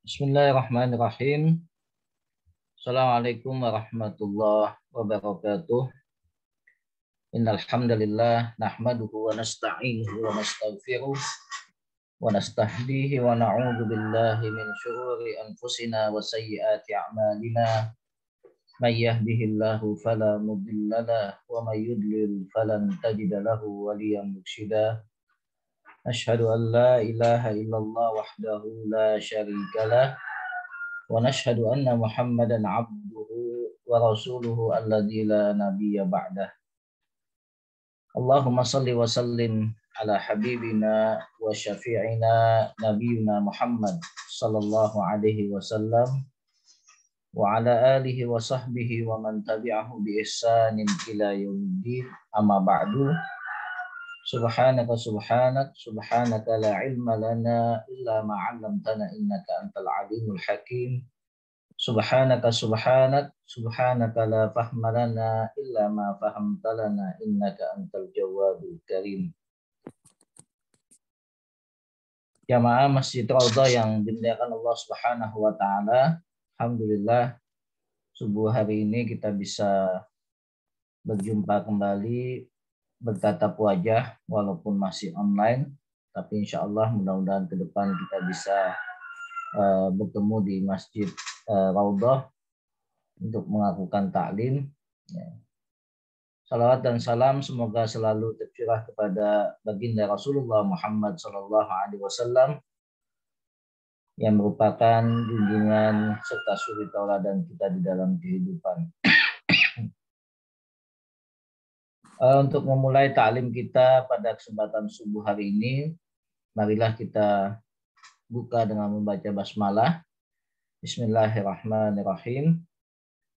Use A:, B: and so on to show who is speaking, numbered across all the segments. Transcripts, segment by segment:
A: Bismillahirrahmanirrahim. Assalamualaikum warahmatullahi wabarakatuh. Innal hamdalillah nahmaduhu wa nasta'inuhu wa nastaghfiruh wa nastahdihi wa na'udzu billahi min syururi anfusina wa sayyiati a'malina. May yahdihillahu fala mudilla lahu wa may yudlil falan tajida lahu waliyyan mursyida. Asyhadu an la ilaha illallah wahdahu la syarika lah wa nashhadu anna Muhammadan abduhu wa rasuluhu alladzi la nabiyya ba'dah. Allahumma salli wa sallim ala habibina wa syafi'ina nabiyina Muhammad sallallahu alaihi wasallam wa ala alihi wa sahbihi wa man tabi'ahu bi ihsanin ila yaumiddin. Amma ba'du. Subhanaka la ilma lana illa ma 'allamtana innaka antal alimul hakim. Subhanaka la fahma lana illa ma fahamta lana innaka antal jawadul karim. Jamaah Masjid Raudhah yang dimuliakan Allah Subhanahu wa taala, alhamdulillah subuh hari ini kita bisa berjumpa kembali bertatap wajah walaupun masih online, tapi insya Allah mudah-mudahan ke depan kita bisa bertemu di Masjid Raudhah untuk melakukan taklim. Salawat dan salam semoga selalu tercurah kepada baginda Rasulullah Muhammad Sallallahu Alaihi Wasallam yang merupakan junjungan serta suri tauladan kita di dalam kehidupan. Untuk memulai taklim kita pada kesempatan subuh hari ini, marilah kita buka dengan membaca basmalah. Bismillahirrahmanirrahim.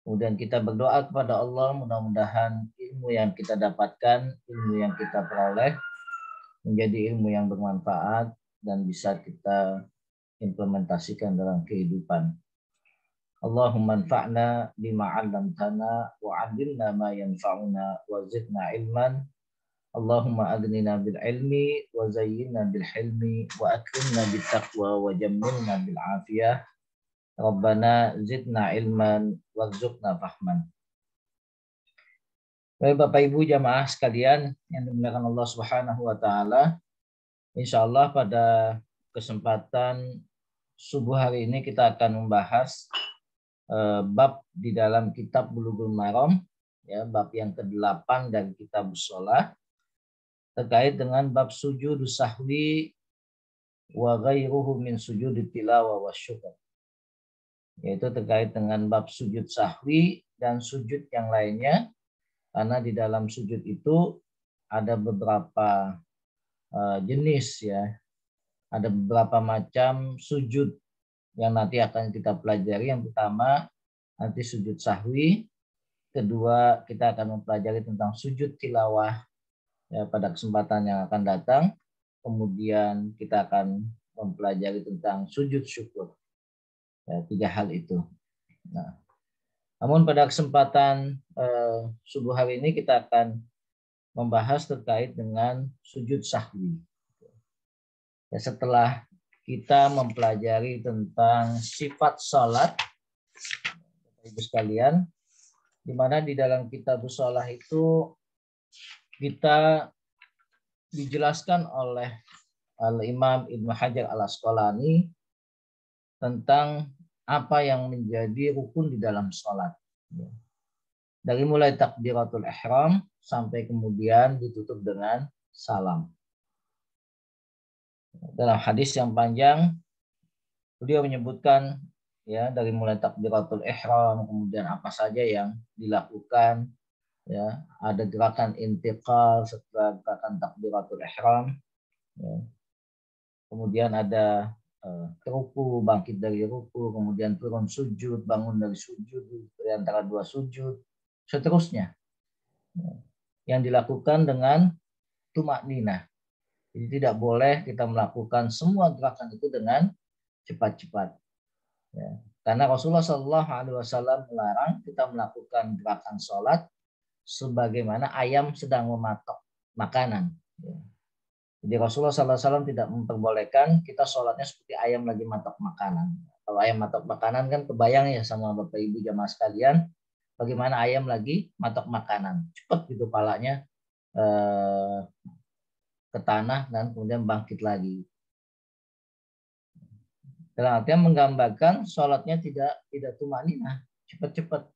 A: Kemudian kita berdoa kepada Allah, mudah-mudahan ilmu yang kita dapatkan, ilmu yang kita peroleh menjadi ilmu yang bermanfaat dan bisa kita implementasikan dalam kehidupan. Allahumma anfa'na bima 'allamtana wa 'allimna ma yanfa'una wa zidna ilman. Allahumma aghnina bil ilmi wa zayyinna bil hilmi wa akrimna bit taqwa wa jammilna bil afiyah. Rabbana zidna ilman warzuqna fahman. Baik Bapak Ibu jamaah sekalian yang dimuliakan Allah Subhanahu wa taala, insyaallah pada kesempatan subuh hari ini kita akan membahas bab di dalam kitab Bulughul Maram, ya, bab yang ke-8 dari kitab shalah, terkait dengan bab sujud sahwi wa ghairuhu min sujud tilawah wa syukur, yaitu terkait dengan bab sujud sahwi dan sujud yang lainnya, karena di dalam sujud itu ada beberapa jenis, ya, ada beberapa macam sujud yang nanti akan kita pelajari. Yang pertama nanti sujud sahwi, kedua kita akan mempelajari tentang sujud tilawah, ya, pada kesempatan yang akan datang, kemudian kita akan mempelajari tentang sujud syukur, ya, 3 hal itu. Nah, namun pada kesempatan subuh hari ini kita akan membahas terkait dengan sujud sahwi. Ya, setelah kita mempelajari tentang sifat salat, Bapak Ibu sekalian, di mana di dalam kitab shalah itu kita dijelaskan oleh Al-Imam Ibnu Hajar Al-Asqalani tentang apa yang menjadi rukun di dalam salat. Dari mulai takbiratul ihram sampai kemudian ditutup dengan salam. Dalam hadis yang panjang, beliau menyebutkan, ya, dari mulai takbiratul ihram, kemudian apa saja yang dilakukan, ya, ada gerakan intiqal setelah gerakan takbiratul ihram, ya. Kemudian ada ruku, bangkit dari ruku, kemudian turun sujud, bangun dari sujud, di antara 2 sujud, seterusnya, ya, yang dilakukan dengan tumakninah. Jadi tidak boleh kita melakukan semua gerakan itu dengan cepat-cepat, ya. Karena Rasulullah SAW melarang kita melakukan gerakan sholat sebagaimana ayam sedang mematok makanan, ya. Jadi Rasulullah SAW tidak memperbolehkan kita sholatnya seperti ayam lagi matok makanan. Kalau ayam matok makanan kan kebayang ya sama Bapak Ibu jamaah sekalian, bagaimana ayam lagi matok makanan. Cepat gitu palanya ke tanah dan kemudian bangkit lagi. Dalam artian menggambarkan sholatnya tidak tumanina, cepat-cepat,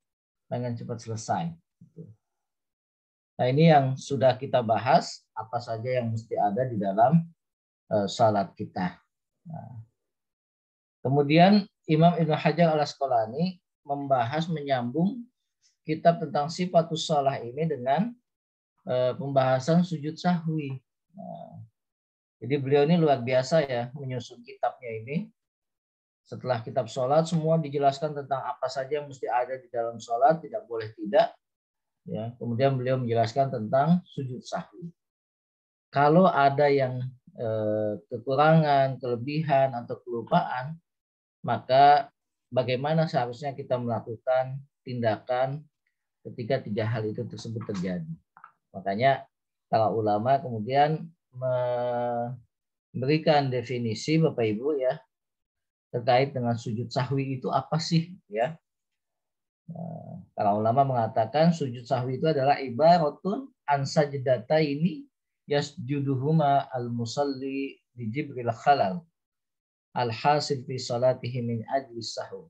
A: dengan cepat selesai. Nah ini yang sudah kita bahas, apa saja yang mesti ada di dalam salat kita. Nah, kemudian Imam Ibnu Hajar al-Asqalani membahas menyambung kitab tentang sifatus shalah ini dengan pembahasan sujud sahwi. Nah, jadi beliau ini luar biasa ya menyusun kitabnya ini. Setelah kitab sholat semua dijelaskan tentang apa saja yang mesti ada di dalam sholat, tidak boleh tidak. Ya, kemudian beliau menjelaskan tentang sujud sahwi. Kalau ada yang kekurangan, kelebihan atau kelupaan, maka bagaimana seharusnya kita melakukan tindakan ketika tiga hal itu tersebut terjadi. Makanya para ulama kemudian memberikan definisi Bapak Ibu ya terkait dengan sujud sahwi itu apa sih ya. Para ulama mengatakan sujud sahwi itu adalah ibaratun an sajdata ini yasjuduhuma al-musalli di jibril khalal al-hasil fi salatihi min ajli sahwi.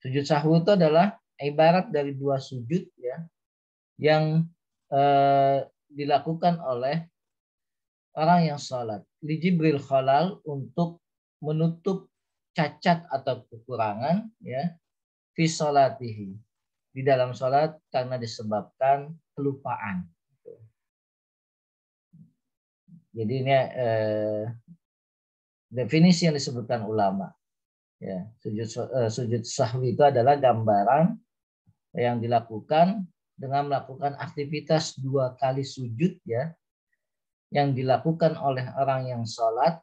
A: Sujud sahwi itu adalah ibarat dari dua sujud ya yang dilakukan oleh orang yang salat li jibril khalal untuk menutup cacat atau kekurangan ya fi salatihi di dalam salat karena disebabkan kelupaan. Jadi ini definisi yang disebutkan ulama. Ya, sujud sahwi itu adalah gambaran yang dilakukan dengan melakukan aktivitas dua kali sujud ya yang dilakukan oleh orang yang sholat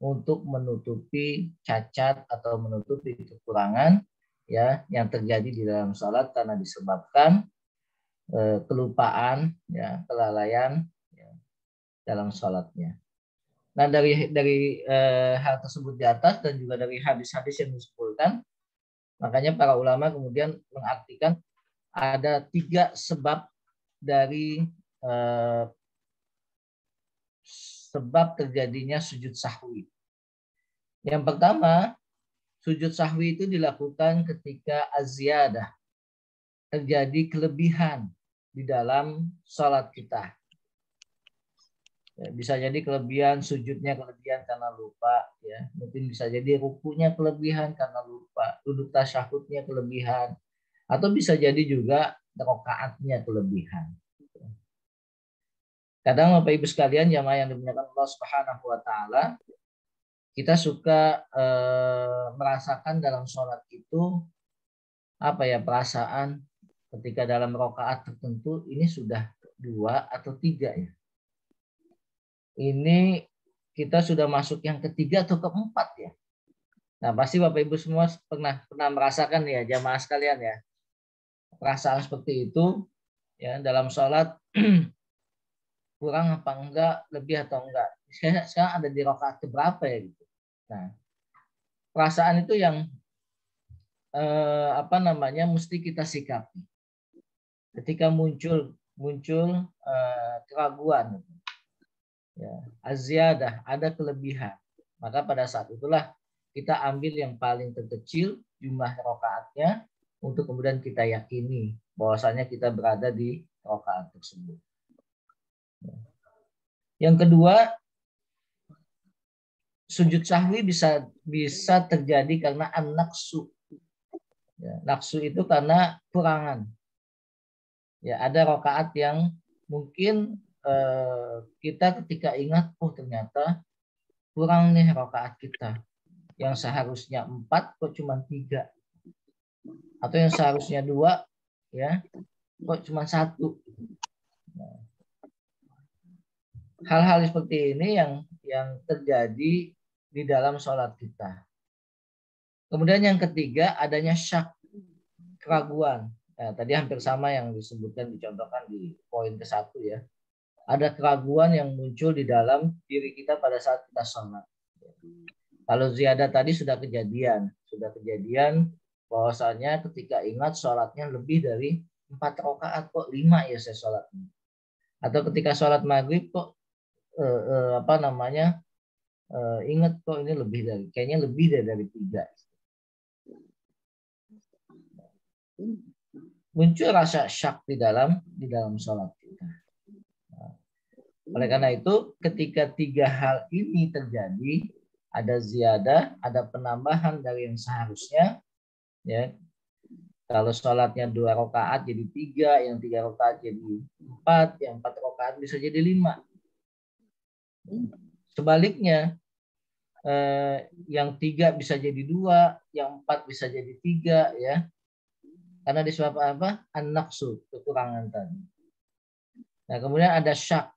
A: untuk menutupi cacat atau menutupi kekurangan ya yang terjadi di dalam sholat karena disebabkan kelupaan ya kelalaian ya, dalam sholatnya. Nah dari hal tersebut di atas dan juga dari hadis-hadis yang disebutkan, makanya para ulama kemudian mengartikan ada 3 sebab dari sebab terjadinya sujud sahwi. Yang pertama, sujud sahwi itu dilakukan ketika aziyadah, terjadi kelebihan di dalam sholat kita. Ya, bisa jadi kelebihan sujudnya kelebihan karena lupa, ya. Mungkin bisa jadi rukunya kelebihan karena lupa, duduk tasyahudnya kelebihan, atau bisa jadi juga rakaatnya kelebihan. Kadang Bapak Ibu sekalian jamaah yang dimuliakan Allah Subhanahu wa taala, kita suka merasakan dalam sholat itu apa ya perasaan ketika dalam rakaat tertentu ini sudah 2 atau 3 ya. Ini kita sudah masuk yang ketiga atau keempat ya. Nah pasti Bapak Ibu semua pernah merasakan ya jamaah sekalian ya perasaan seperti itu ya dalam sholat kurang apa enggak, lebih atau enggak. Sekarang ada di rakaat keberapa ya gitu. Nah, perasaan itu yang mesti kita sikapi. Ketika muncul keraguan, ya, aziyadah, ada kelebihan. Maka pada saat itulah kita ambil yang paling terkecil jumlah rakaatnya untuk kemudian kita yakini bahwasanya kita berada di rakaat tersebut. Yang kedua, sujud sahwi bisa terjadi karena an-naqsu. Ya, naqsu itu karena kurangan. Ya, ada rakaat yang mungkin kita ketika ingat, oh ternyata kurang nih rakaat kita. Yang seharusnya 4 kok cuma 3. Atau yang seharusnya 2 ya kok cuma 1. Nah, hal-hal seperti ini yang terjadi di dalam sholat kita. Kemudian yang ketiga adanya syak, keraguan. Nah, tadi hampir sama yang disebutkan dicontohkan di poin ke-1 ya. ada keraguan yang muncul di dalam diri kita pada saat kita sholat. Kalau ziyadah tadi sudah kejadian bahwasanya ketika ingat sholatnya lebih dari 4 rakaat, kok 5 ya saya sholatnya. Atau ketika sholat maghrib kok ingat kok ini kayaknya lebih dari 3. Muncul rasa syak di dalam sholat kita. Oleh karena itu, ketika 3 hal ini terjadi, ada ziyadah, ada penambahan dari yang seharusnya, ya. Kalau sholatnya 2 rakaat jadi 3, yang 3 rakaat jadi 4, yang 4 rakaat bisa jadi 5. Sebaliknya, yang 3 bisa jadi 2, yang 4 bisa jadi 3, ya. Karena disebabkan apa? An-naqsu, kekurangan tadi. Nah, kemudian ada syak,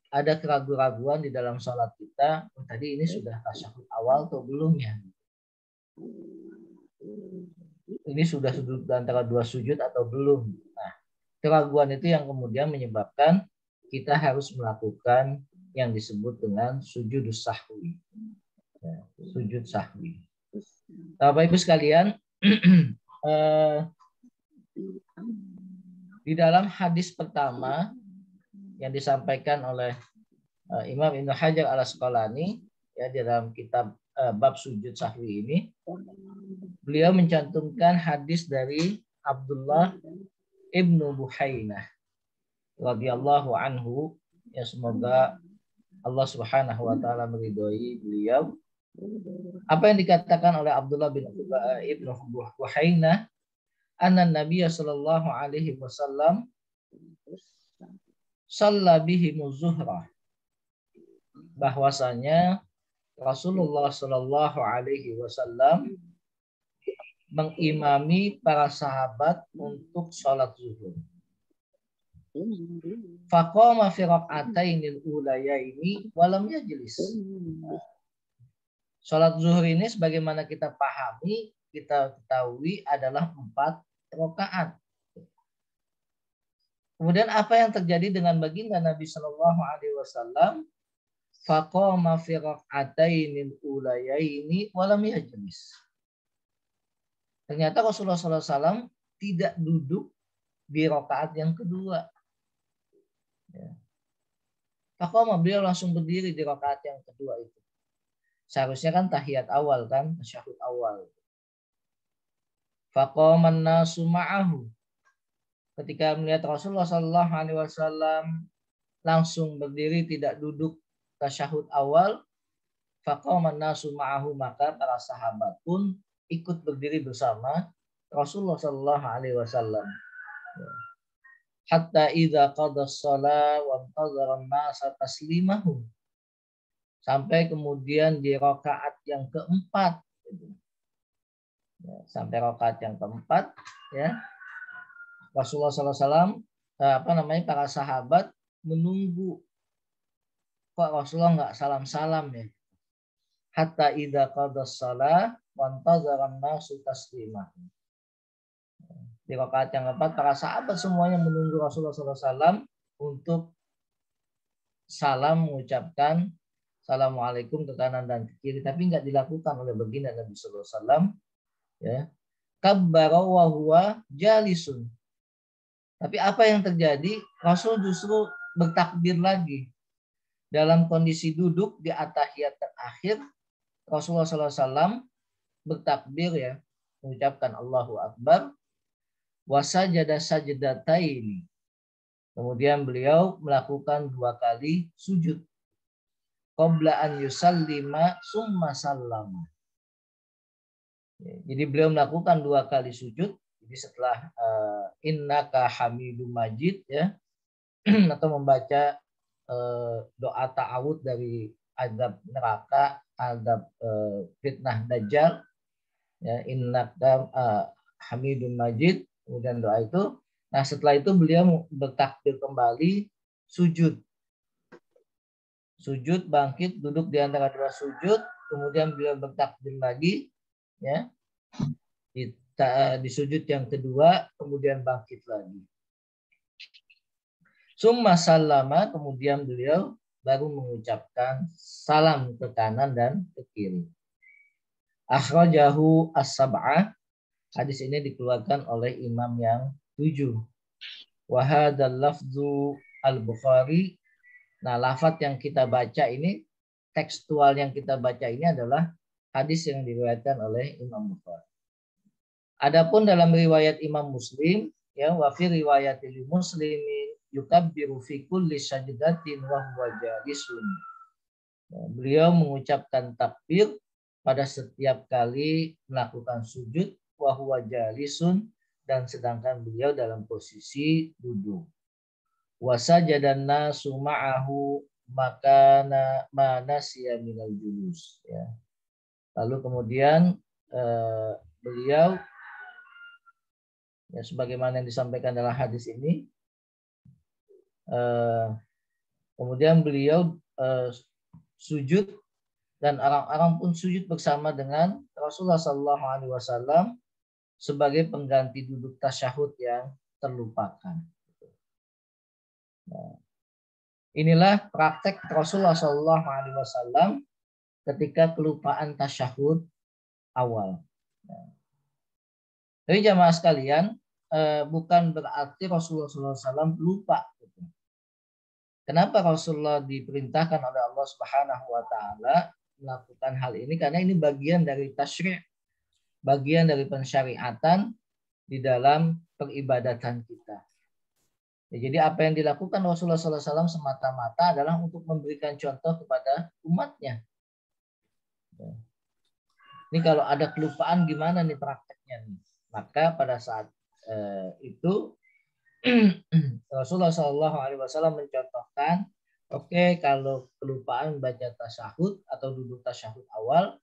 A: ada keraguan-raguan di dalam sholat kita. Tadi ini sudah tasyahud awal atau belum ya? Ini sudah sujud antara 2 sujud atau belum? Nah, keraguan itu yang kemudian menyebabkan kita harus melakukan yang disebut dengan sujud sahwi. Ya, sujud sahwi. Bapak Ibu sekalian, di dalam hadis pertama yang disampaikan oleh Imam Ibnu Hajar Al-Asqalani, ya, di dalam kitab bab sujud sahwi ini, beliau mencantumkan hadis dari Abdullah ibnu Buhainah radhiyallahu anhu, ya, semoga Allah Subhanahu wa taala meridhoi beliau. Apa yang dikatakan oleh Abdullah ibnu Buhainah, anna Nabiy sallallahu alaihi wasallam shalla bihim zuhrah, bahwasanya Rasulullah sallallahu alaihi wasallam mengimami para sahabat untuk sholat zuhur. Faqama fi rak'atainil ulayaini wa lam yajlis. Sholat zuhur ini sebagaimana kita pahami, kita ketahui adalah 4 rakaat. Kemudian apa yang terjadi dengan baginda Nabi Shallallahu Alaihi Wasallam? Faqama fi rak'atainil ulayaini wa lam yajlis. Ternyata Rasulullah SAW tidak duduk di rakaat yang kedua. Ya. Faqama, beliau langsung berdiri di rakaat yang kedua itu. Seharusnya kan tahiyat awal kan, tasyahud awal. Faqama an-nasu ma'ahu. Ketika melihat Rasulullah SAW langsung berdiri, tidak duduk tasyahud awal, faqama an-nasu ma'ahu, maka para sahabat pun ikut berdiri bersama Rasulullah SAW. Hatta idza qada as-shalah wa intazara an-nasa taslimahu. Sampai kemudian di rakaat yang keempat. Sampai rakaat yang keempat, ya. Rasulullah SAW para sahabat menunggu. Kok Rasulullah nggak salam-salam ya? Hatta idza qada as-shalah wa intazara an-nasu taslimahu. Di rakaat yang keempat, para sahabat semuanya menunggu Rasulullah SAW untuk salam, mengucapkan Assalamualaikum ke kanan dan ke kiri, tapi nggak dilakukan oleh baginda Nabi SAW. Ya, kabbara wa huwa jalisun. Tapi apa yang terjadi? Rasul justru bertakbir lagi dalam kondisi duduk di at-tahiyat terakhir. Rasulullah SAW bertakbir, ya, mengucapkan Allahu Akbar. Wasajada sajdataini. Kemudian beliau melakukan 2 kali sujud. Qabla an yusallima summa sallama. Jadi beliau melakukan 2 kali sujud. Jadi setelah innaka hamidum majid, ya, atau membaca doa ta'awud dari azab neraka, azab fitnah dajjal, ya, innaka hamidum majid. Kemudian doa itu. Nah, setelah itu beliau bertakbir kembali, sujud. Sujud, bangkit, duduk di antara 2 sujud. Kemudian beliau bertakbir lagi, ya, di sujud yang kedua, kemudian bangkit lagi. Summa sallama, kemudian beliau baru mengucapkan salam ke kanan dan ke kiri. Akhrajahu as-sab'ah, hadis ini dikeluarkan oleh imam yang 7. Wa hadzal lafzu al-Bukhari. Nah, lafaz yang kita baca ini, tekstual yang kita baca ini adalah hadis yang diriwayatkan oleh Imam Bukhari. Adapun dalam riwayat Imam Muslim, ya, wa fi riwayatil muslimin yukabbiru fi kulli sajdatin wa huwa jalisun. Beliau mengucapkan takbir pada setiap kali melakukan sujud wa huwa jalisun, dan sedangkan beliau dalam posisi duduk. Wa sajadan nasu ma'ahu makana manasiya minal julus, ya. Lalu kemudian beliau, ya, sebagaimana yang disampaikan dalam hadis ini, kemudian beliau sujud, dan orang-orang pun sujud bersama dengan Rasulullah SAW sebagai pengganti duduk tasyahud yang terlupakan. Nah, inilah praktek Rasulullah SAW ketika kelupaan tasyahud awal. Jadi jamaah sekalian, bukan berarti Rasulullah SAW lupa. Kenapa Rasulullah diperintahkan oleh Allah Subhanahu wa Ta'ala melakukan hal ini? Karena ini bagian dari tasyri', bagian dari pensyariatan di dalam peribadatan kita. Ya, jadi apa yang dilakukan Rasulullah SAW semata-mata adalah untuk memberikan contoh kepada umatnya. Ya. Ini kalau ada kelupaan gimana nih prakteknya nih? Maka pada saat itu Rasulullah SAW mencontohkan, oke, kalau kelupaan baca tasyahud atau duduk tasyahud awal,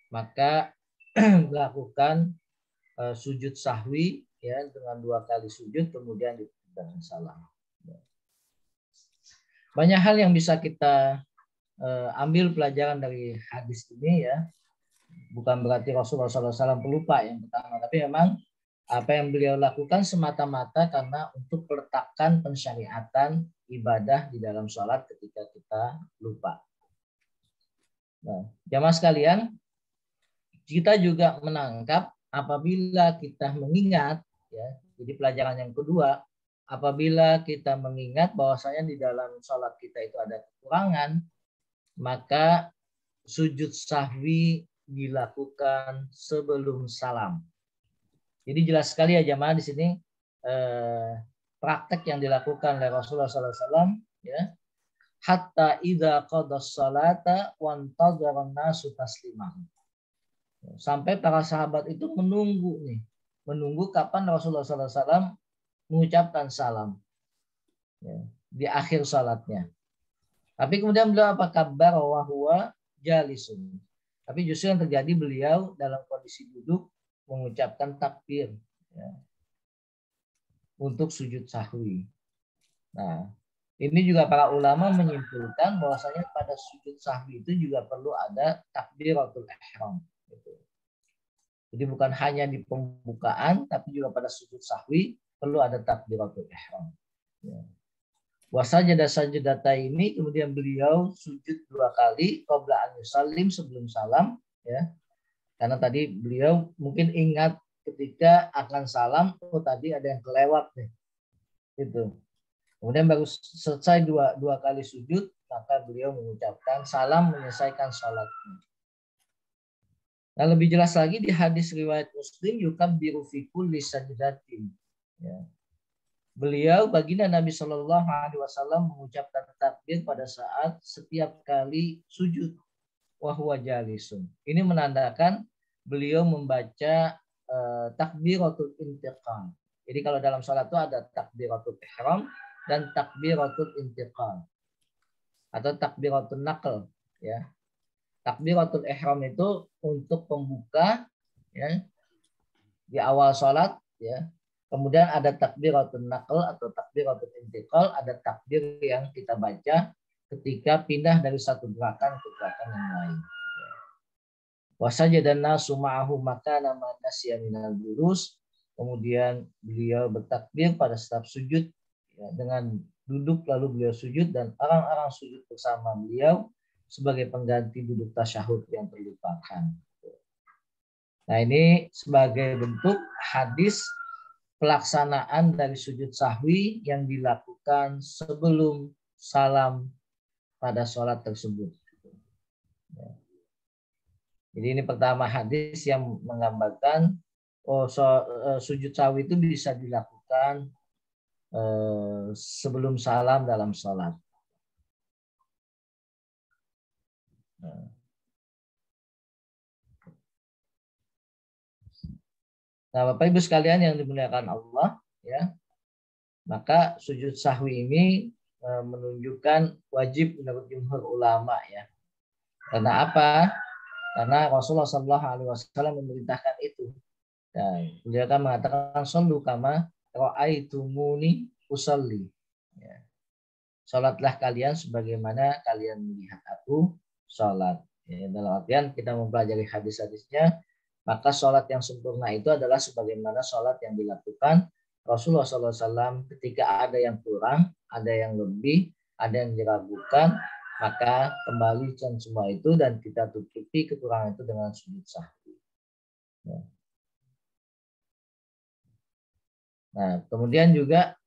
A: maka melakukan sujud sahwi, ya, dengan 2 kali sujud kemudian dengan salam. Banyak hal yang bisa kita ambil pelajaran dari hadis ini, ya. Bukan berarti Rasulullah SAW pelupa yang pertama, tapi memang apa yang beliau lakukan semata-mata karena untuk meletakkan pensyariatan ibadah di dalam sholat ketika kita lupa. Nah, jamaah sekalian, kita juga menangkap apabila kita mengingat, ya, jadi pelajaran yang kedua, apabila kita mengingat bahwasanya di dalam sholat kita itu ada kekurangan, maka sujud sahwi dilakukan sebelum salam. Jadi jelas sekali ya jamaah di sini praktek yang dilakukan oleh Rasulullah SAW, ya, hatta idza qadas salata wantadharan nasu taslimah. Sampai para sahabat itu menunggu kapan Rasulullah SAW mengucapkan salam, ya, di akhir salatnya. Tapi kemudian beliau apa, kabar wa huwa jalisun. Tapi justru yang terjadi beliau dalam kondisi duduk mengucapkan takbir, ya, untuk sujud sahwi. Nah, ini juga para ulama menyimpulkan bahwasanya pada sujud sahwi itu juga perlu ada takbiratul ihram. Gitu. Jadi bukan hanya di pembukaan, tapi juga pada sujud sahwi perlu ada takbiratul ihram. Ya. Wasajada sajadata ini kemudian beliau sujud 2 kali qabla an yusallim, sebelum salam, ya. Karena tadi beliau mungkin ingat ketika akan salam, oh tadi ada yang kelewat nih. Itu. Kemudian baru selesai dua kali sujud, maka beliau mengucapkan salam menyelesaikan salatnya. Nah, lebih jelas lagi di hadis riwayat Muslim, yukabbiru fi kulli sajdatin. Ya. Beliau baginda Nabi Shallallahu Alaihi Wasallam mengucapkan takbir pada saat setiap kali sujud. Wa huwa jalisun. Ini menandakan beliau membaca takbiratul intiqal. Jadi kalau dalam salat itu ada takbiratul ihram dan takbiratul intiqal atau takbiratul naql, ya. Takbiratul ihram itu untuk pembuka, ya, di awal salat, ya. Kemudian ada takbiratul naql atau takbiratul intiqal, ada takbir yang kita baca ketika pindah dari satu gerakan ke gerakan yang lain. Wasajadan nasu ma'ahu makana manasiya minal julus. Kemudian beliau bertakbir pada setiap sujud, ya, dengan duduk lalu beliau sujud dan orang-orang sujud bersama beliau sebagai pengganti duduk tasyahud yang terlupakan. Nah, ini sebagai bentuk hadis pelaksanaan dari sujud sahwi yang dilakukan sebelum salam pada sholat tersebut. Jadi ini pertama hadis yang menggambarkan sujud sahwi itu bisa dilakukan sebelum salam dalam sholat. Nah, Bapak Ibu sekalian yang dimuliakan Allah, ya, maka sujud sahwi ini menunjukkan wajib menurut jumhur ulama, ya. Karena apa? Karena Rasulullah SAW memerintahkan itu. Dan beliau kan mengatakan sallu kama ra'aitumuni usalli. Ya. Salatlah kalian sebagaimana kalian melihat aku salat. Ya, dalam artian kita mempelajari hadis-hadisnya, maka sholat yang sempurna itu adalah sebagaimana sholat yang dilakukan Rasulullah SAW ketika ada yang kurang, ada yang lebih, ada yang diragukan, maka kembalikan semua itu dan kita tutupi kekurangan itu dengan sujud sahwi. Nah, kemudian juga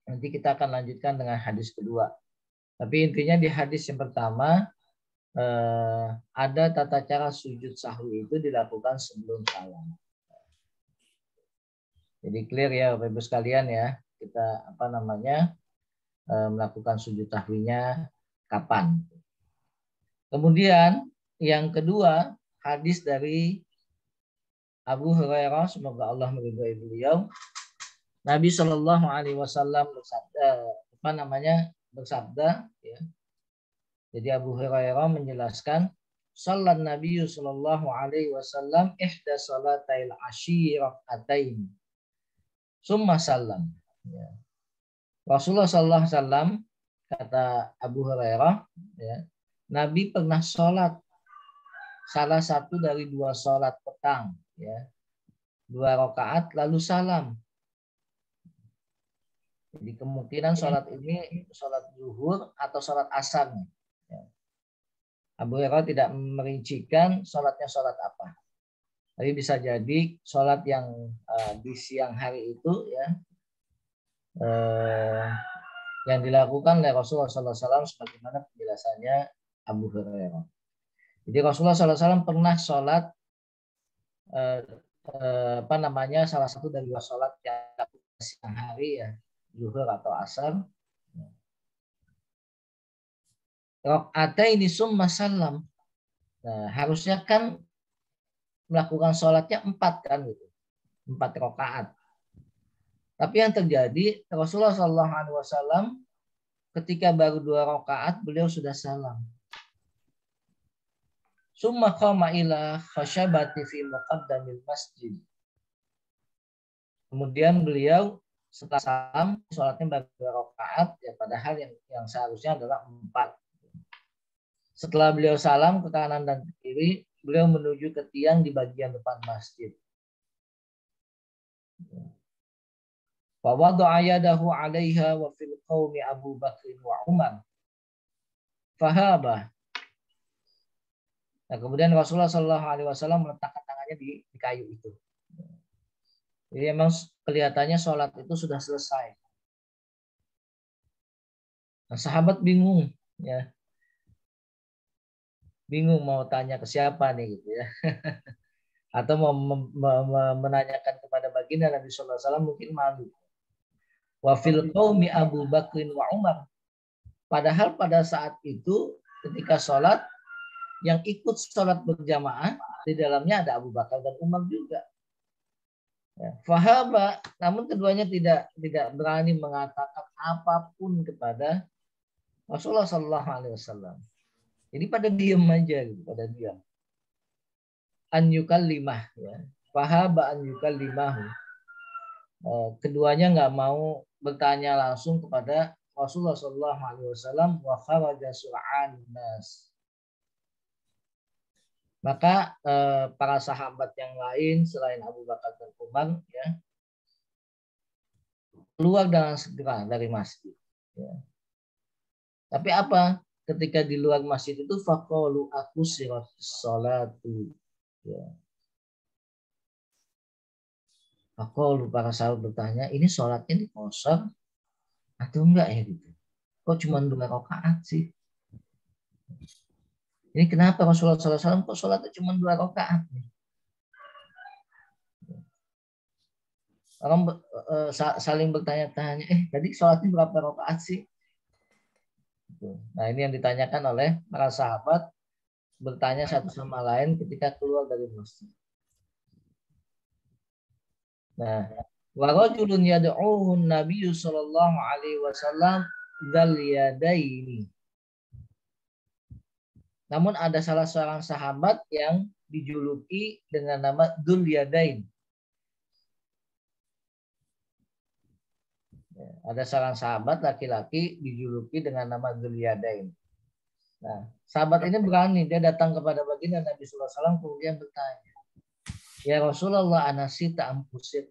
A: nanti kita akan lanjutkan dengan hadis kedua. Tapi intinya di hadis yang pertama, ada tata cara sujud sahwi itu dilakukan sebelum salam. Jadi clear ya Bapak Ibu sekalian ya, kita melakukan sujud sahwinya kapan. Kemudian yang kedua, hadis dari Abu Hurairah, semoga Allah meridhai beliau. Nabi Shallallahu Alaihi Wasallam bersabda, ya. Jadi Abu Hurairah menjelaskan, Salat Nabi Sallallahu Alaihi Wasallam ihda salatail ashyi rakaatain, summa salam. Ya. Rasulullah Sallallahu Alaihi Wasallam, kata Abu Hurairah, ya, Nabi pernah sholat salah satu dari dua sholat petang, ya, 2 rakaat lalu salam. Jadi kemungkinan sholat ini sholat zuhur atau sholat asar. Ya. Abu Hurairah tidak merincikan sholatnya sholat apa. Tapi bisa jadi sholat yang di siang hari itu, ya, yang dilakukan oleh Rasulullah SAW sebagaimana penjelasannya Abu Hurairah. Jadi Rasulullah SAW pernah sholat salah satu dari dua sholat yang siang hari, ya, zuhur atau asar. Rakaataini summa salam. Nah, harusnya kan melakukan sholatnya 4 kan gitu. 4 rakaat. Tapi yang terjadi Rasulullah SAW ketika baru 2 rakaat beliau sudah salam. Summa qama ila khasyabati fi muqaddamil masjid. Kemudian beliau setelah salam, sholatnya baru 2 rakaat, ya, padahal yang seharusnya adalah 4. Setelah beliau salam ke kanan dan ke kiri, beliau menuju ke tiang di bagian depan masjid. Wa wada'a yadahu 'alaiha wa fil qaumi Abu Bakr wa Umar. Fahaba. Nah, kemudian Rasulullah SAW meletakkan tangannya di kayu itu. Jadi memang kelihatannya sholat itu sudah selesai. Nah, sahabat bingung, ya, bingung mau tanya ke siapa nih gitu, ya, atau mau menanyakan kepada baginda Nabi SAW mungkin malu. Wa fil qaumi Abu Bakr wa Umar. Padahal pada saat itu ketika sholat yang ikut sholat berjamaah di dalamnya ada Abu Bakar dan Umar juga. Ya, fahaba, namun keduanya tidak berani mengatakan apapun kepada Rasulullah Sallallahu Alaihi Wasallam. Jadi pada diam aja, gitu, pada diam. An yukallimah, ya. Fahaba an yukallimahu. Keduanya nggak mau bertanya langsung kepada Rasulullah Sallallahu Alaihi Wasallam. Wa kharaja sur'an nas. Maka para sahabat yang lain selain Abu Bakar dan Umar, ya, keluar dengan segera dari masjid. Ya. Tapi apa? Ketika di luar masjid itu faqalu aku sholatu. Ya. Faqalu para sahabat bertanya, ini sholatnya dikosor atau enggak ya gitu? Kok cuma 2 rakaat sih? Ini kenapa Rasulullah SAW kok sholatnya cuma 2 rakaat nih? Orang saling bertanya-tanya, tadi sholatnya berapa rakaat sih? Nah ini yang ditanyakan oleh para sahabat, bertanya satu sama lain ketika keluar dari masjid. Nah, wa rajulun yad'uhu Nabi sallallahu alaihi wasallam dzal yadaini. Namun ada salah seorang sahabat yang dijuluki dengan nama Dzul Yadain. Ada seorang sahabat laki-laki dijuluki dengan nama Dzul Yadain. Nah, sahabat ini berani, dia datang kepada baginda Nabi sallallahu alaihi wasallam kemudian bertanya, "Ya Rasulullah, anasita ampusir."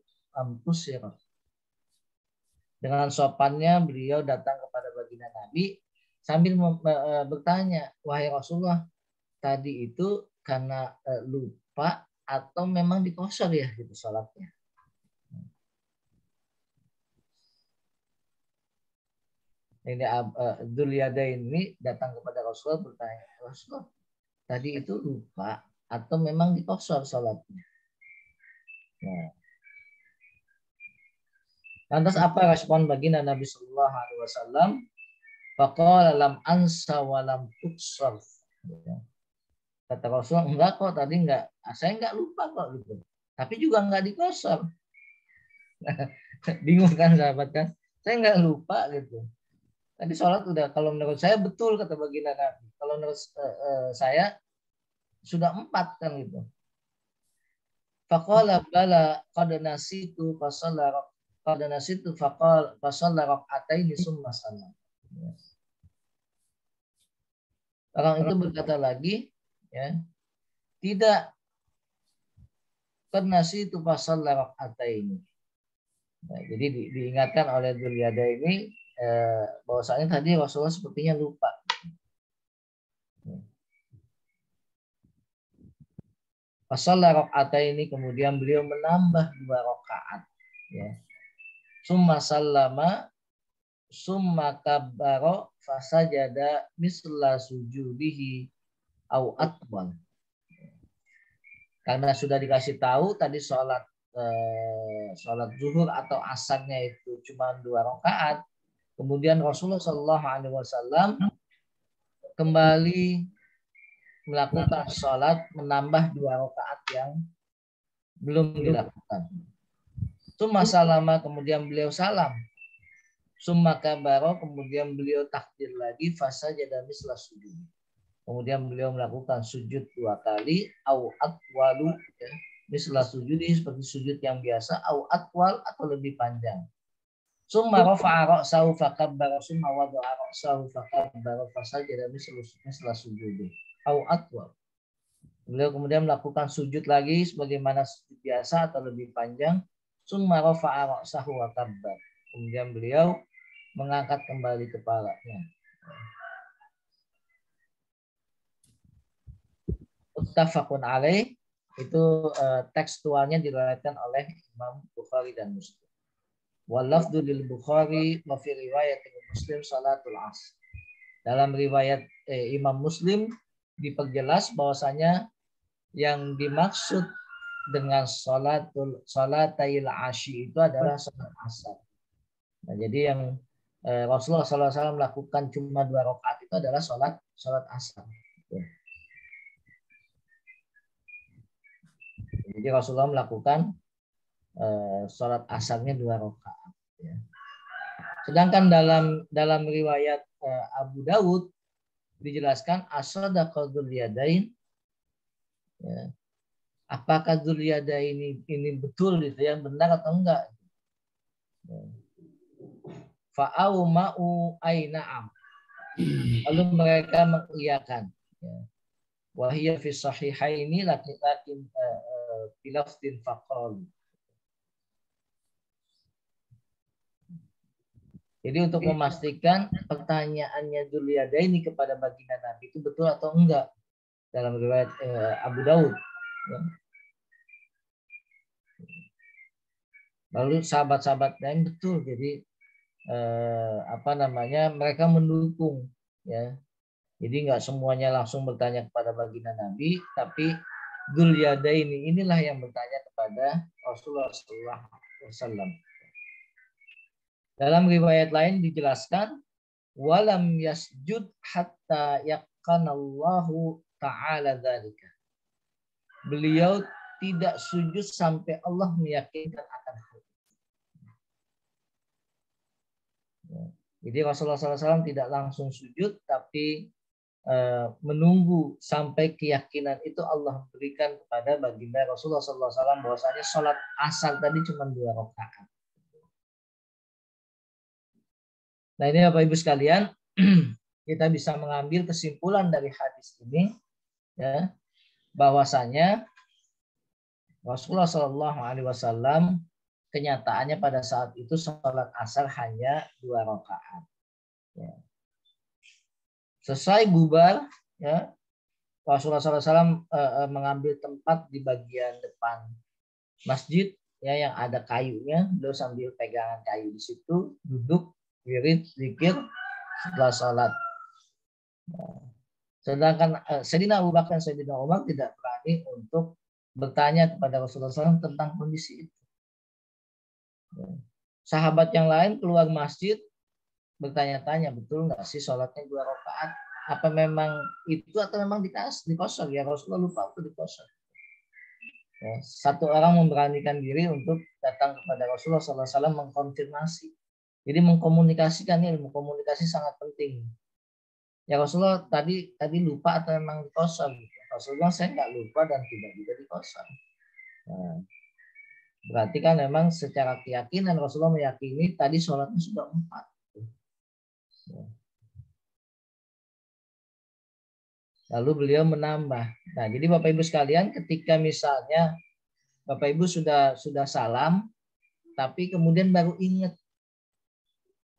A: Dengan sopannya beliau datang kepada baginda Nabi sambil bertanya, "Wahai Rasulullah, tadi itu karena lupa atau memang dikosor ya gitu sholatnya?" Ini Dzul Yadain ini datang kepada Rasulullah bertanya, "Rasulullah, tadi itu lupa atau memang dikosor sholatnya?" Nah, lantas apa respon baginda Nabi Shallallahu Alaihi Wasallam? Faqala lam ansa wa lam tuksar. Kata Rasulullah, enggak kok tadi enggak, saya enggak lupa kok gitu. Tapi juga enggak dikosor. Bingung kan sahabat kan? Saya enggak lupa gitu. Tadi sholat udah, kalau menurut saya betul kata baginda Nabi. Kalau menurut saya sudah 4 kan gitu. Faqala bala qad nasitu fasalla qad nasitu faqala fasalla raq'ataini summa salam. Orang itu berkata lagi, ya, tidak karena situ pasal raq'ataini. Nah, jadi diingatkan oleh Dzul Yadaini bahwasanya tadi Rasulullah sepertinya lupa. Pasal raq'ataini kemudian beliau menambah 2 rakaat. Ya. Summa sallama summa kabbara fasajada misla sujudihi au atwal. Karena sudah dikasih tahu tadi sholat zuhur atau asarnya itu cuma 2 rakaat, kemudian Rasulullah Shallallahu Alaihi Wasallam kembali melakukan sholat menambah 2 rakaat yang belum dilakukan. Summa salama kemudian beliau salam. Summa kabaro kemudian beliau takbir lagi fasa jada misla sujud. Kemudian beliau melakukan sujud 2 kali au atwalu ya. Misla sujud seperti sujud yang biasa au atwal atau lebih panjang. Summa rafa'a ra'sahu fakabbara summa wada'a ra'sahu fakabbara fasajada misla sujud au atwal. Beliau kemudian melakukan sujud lagi sebagaimana sujud biasa atau lebih panjang. Summa rafa'a ra'sahu wa kabbar. Kemudian beliau mengangkat kembali kepalanya. Muttafaqun alaih itu tekstualnya diriwayatkan oleh Imam Bukhari dan Muslim. Walafdu lil Bukhari wa fi riwayat Muslim salatul asr. Dalam riwayat Imam Muslim diperjelas bahwasanya yang dimaksud dengan salatayil asyi itu adalah salat asar. Nah, jadi yang Rasulullah SAW melakukan cuma 2 rakaat itu adalah salat asar. Jadi Rasulullah melakukan sholat asarnya 2 rakaat. Ya. Sedangkan dalam riwayat Abu Dawud dijelaskan as-sadaqah dzul yadain. Ya. Apakah dzul yadain ini betul gitu yang benar atau enggak? Ya. Fa'au ma'u aina'am. Lalu mereka mengiyakan. Ya. Wahiyya fi sahihaini lakin bilafdin faqalu. Jadi untuk memastikan pertanyaannya Dzuliyadaini kepada baginda Nabi itu betul atau enggak dalam riwayat Abu Daud. Ya. Lalu sahabat-sahabat lain betul, jadi mereka mendukung, ya. Jadi nggak semuanya langsung bertanya kepada baginda Nabi, tapi Dzuliyadaini inilah yang bertanya kepada Rasulullah SAW. Dalam riwayat lain dijelaskan, walam yasjud hatta yaqanallahu ta'ala dzalika. Beliau tidak sujud sampai Allah meyakinkan akan hal itu. Jadi Rasulullah SAW tidak langsung sujud, tapi menunggu sampai keyakinan itu Allah berikan kepada baginda Rasulullah SAW bahwasanya sholat asar tadi cuma 2 rakaat. Nah ini Bapak Ibu sekalian, kita bisa mengambil kesimpulan dari hadis ini, ya, bahwasanya Rasulullah SAW kenyataannya pada saat itu sholat asar hanya 2 rakaat. Ya. Selesai bubar, ya, Rasulullah SAW mengambil tempat di bagian depan masjid, ya, yang ada kayunya. Beliau sambil pegangan kayu di situ, duduk, wirid, zikir setelah sholat. Sedangkan Sayyidina Abu Bakar dan Sayyidina Umar tidak berani untuk bertanya kepada Rasulullah SAW tentang kondisi itu. Sahabat yang lain keluar masjid bertanya-tanya, betul nggak sih sholatnya 2 rakaat? Apa memang itu atau memang dikosor? Ya Rasulullah lupa waktu dikosor. Ya, satu orang memberanikan diri untuk datang kepada Rasulullah SAW mengkonfirmasi. Jadi mengkomunikasikan, ilmu komunikasi sangat penting. Ya Rasulullah tadi lupa atau memang dikosor? Rasulullah saya nggak lupa dan tidak juga dikosor. Nah, berarti kan memang secara keyakinan Rasulullah meyakini tadi sholatnya sudah 4. Lalu beliau menambah. Nah, jadi Bapak Ibu sekalian, ketika misalnya Bapak Ibu sudah salam, tapi kemudian baru ingat,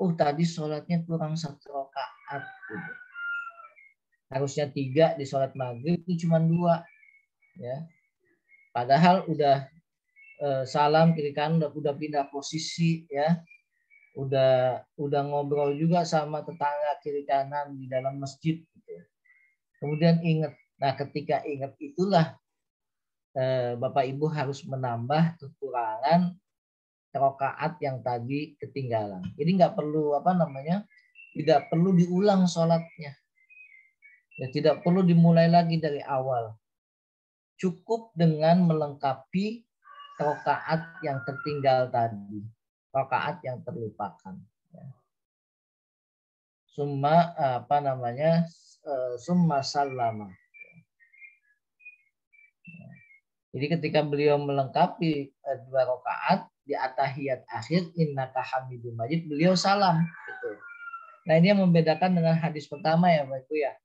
A: oh tadi sholatnya kurang 1 rakaat. Gitu. Harusnya 3 di sholat maghrib, itu cuma 2. Ya. Padahal udah salam kiri kanan, udah pindah posisi, ya. Udah ngobrol juga sama tetangga kiri kanan di dalam masjid. Gitu. Kemudian ingat. Nah, ketika ingat itulah Bapak Ibu harus menambah kekurangan rakaat yang tadi ketinggalan. Jadi nggak perlu tidak perlu diulang sholatnya. Ya, tidak perlu dimulai lagi dari awal. Cukup dengan melengkapi rakaat yang tertinggal tadi, rakaat yang terlupakan. Ya. Summa sallama. Jadi ketika beliau melengkapi 2 rakaat di atahiyat akhir innaka hamidum majid, beliau salam gitu. Nah, ini yang membedakan dengan hadis pertama ya Bapak Ibu ya.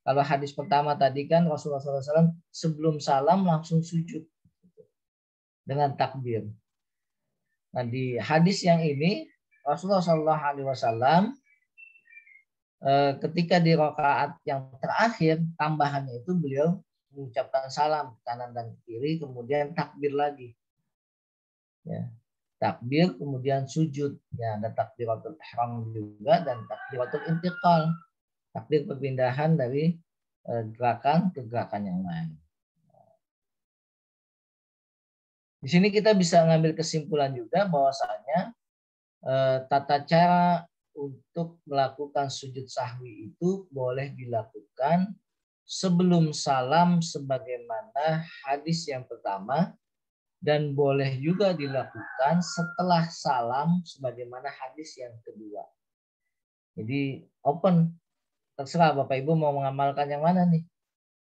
A: Kalau hadis pertama tadi kan Rasulullah SAW sebelum salam langsung sujud gitu, dengan takbir. Nah, di hadis yang ini Rasulullah SAW ketika di rakaat yang terakhir tambahannya itu beliau mengucapkan salam kanan dan kiri, kemudian takbir lagi. Ya. Takbir kemudian sujud. Ya, ada takbiratul ihram juga dan takbiratul intiqal. Takbir perpindahan dari gerakan ke gerakan yang lain. Di sini kita bisa mengambil kesimpulan juga bahwasanya tata cara untuk melakukan sujud sahwi itu boleh dilakukan sebelum salam sebagaimana hadis yang pertama, dan boleh juga dilakukan setelah salam sebagaimana hadis yang kedua. Jadi open, terserah Bapak Ibu mau mengamalkan yang mana nih.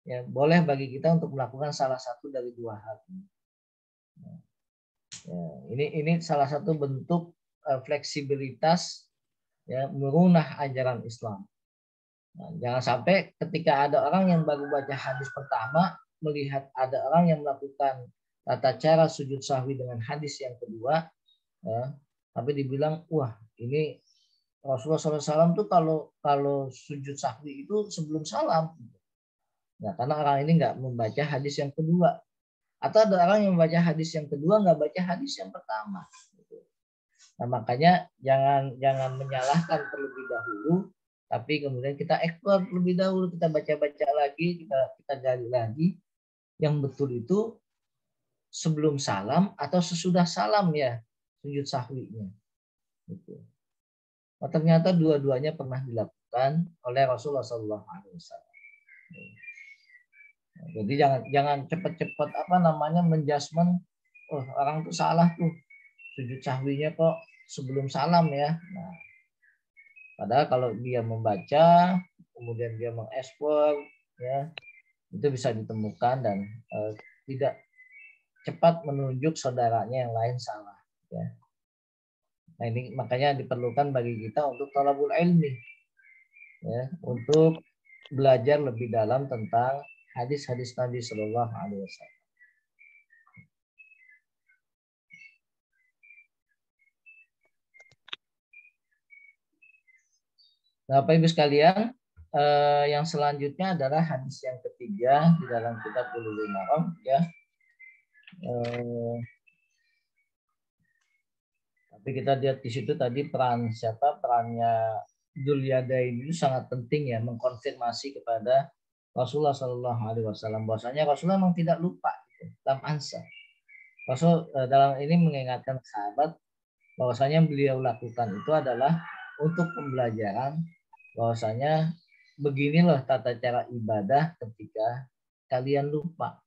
A: Ya, boleh bagi kita untuk melakukan salah satu dari 2 hal ini. Ya, ini salah satu bentuk fleksibilitas, ya, merunah ajaran Islam. Nah, jangan sampai ketika ada orang yang baru baca hadis pertama melihat ada orang yang melakukan tata cara sujud sahwi dengan hadis yang kedua, ya, tapi dibilang wah ini Rasulullah SAW tuh kalau sujud sahwi itu sebelum salam. Nah, karena orang ini nggak membaca hadis yang kedua. Atau ada orang yang membaca hadis yang kedua nggak baca hadis yang pertama. Nah, makanya jangan menyalahkan terlebih dahulu, tapi kemudian kita explore terlebih dahulu, kita baca-baca lagi, kita gali lagi yang betul itu sebelum salam atau sesudah salam ya sujud sahwinya. Gitu. Nah, ternyata dua-duanya pernah dilakukan oleh Rasulullah SAW. Jadi jangan cepat-cepat menjudgment, oh orang tuh salah tuh sujud sahwinya kok sebelum salam ya. Nah, padahal kalau dia membaca kemudian dia mengekspor ya itu bisa ditemukan dan tidak cepat menunjuk saudaranya yang lain salah ya. Nah ini makanya diperlukan bagi kita untuk thalabul ilmi ya, untuk belajar lebih dalam tentang hadis-hadis Nabi Shallallahu Alaihi Wasallam. Nah, Bapak Ibu sekalian, yang selanjutnya adalah hadis yang ketiga di dalam kitab Bulughul Maram ya. Tapi kita lihat di situ tadi perannya Dzuliyadain itu sangat penting ya, mengkonfirmasi kepada Rasulullah Shallallahu Alaihi Wasallam bahwasanya Rasulullah memang tidak lupa gitu, dalam ansa. Rasul dalam ini mengingatkan sahabat bahwasanya beliau lakukan itu adalah untuk pembelajaran bahwasanya beginilah tata cara ibadah ketika kalian lupa.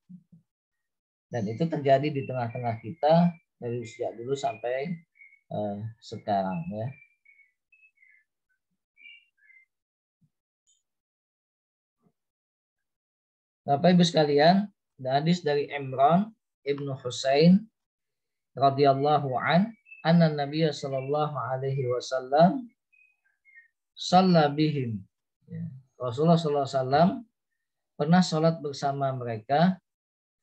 A: Dan itu terjadi di tengah-tengah kita dari sejak dulu sampai sekarang ya. Bapak Ibu sekalian, hadis dari Imran Ibnu Husain radhiyallahu anna Nabiya sallallahu alaihi wasallam shalla bihim. Rasulullah sallallahu alaihi wasallam pernah sholat bersama mereka,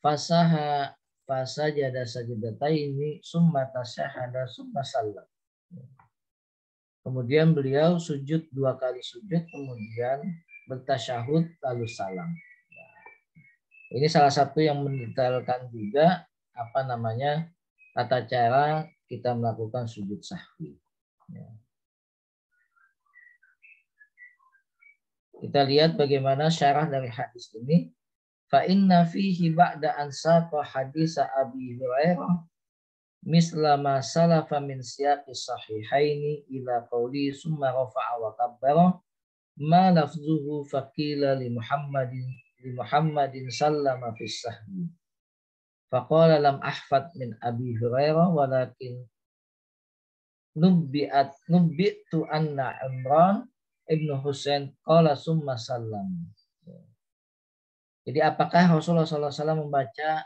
A: fasajada sajadataini summa tasyahada summa sallam. Kemudian beliau sujud 2 kali sujud, kemudian bertasyahud lalu salam. Ini salah satu yang mendetailkan juga tata cara kita melakukan sujud sahwi. Kita lihat bagaimana syarah dari hadis ini. Fa inna fihi ba'da an saqa hadis Abi Hurairah misla ma salafa min siyaqi sahihaini ila qawli summa rafa'a wa kabbara ma lafzuhu faqila li Muhammadin sallama fi sahwi. Faqala lam ahfad min Abi Hurairah walakin nubbi'tu anna Imran Ibnu Husain qala summa sallam. Jadi apakah Rasulullah SAW membaca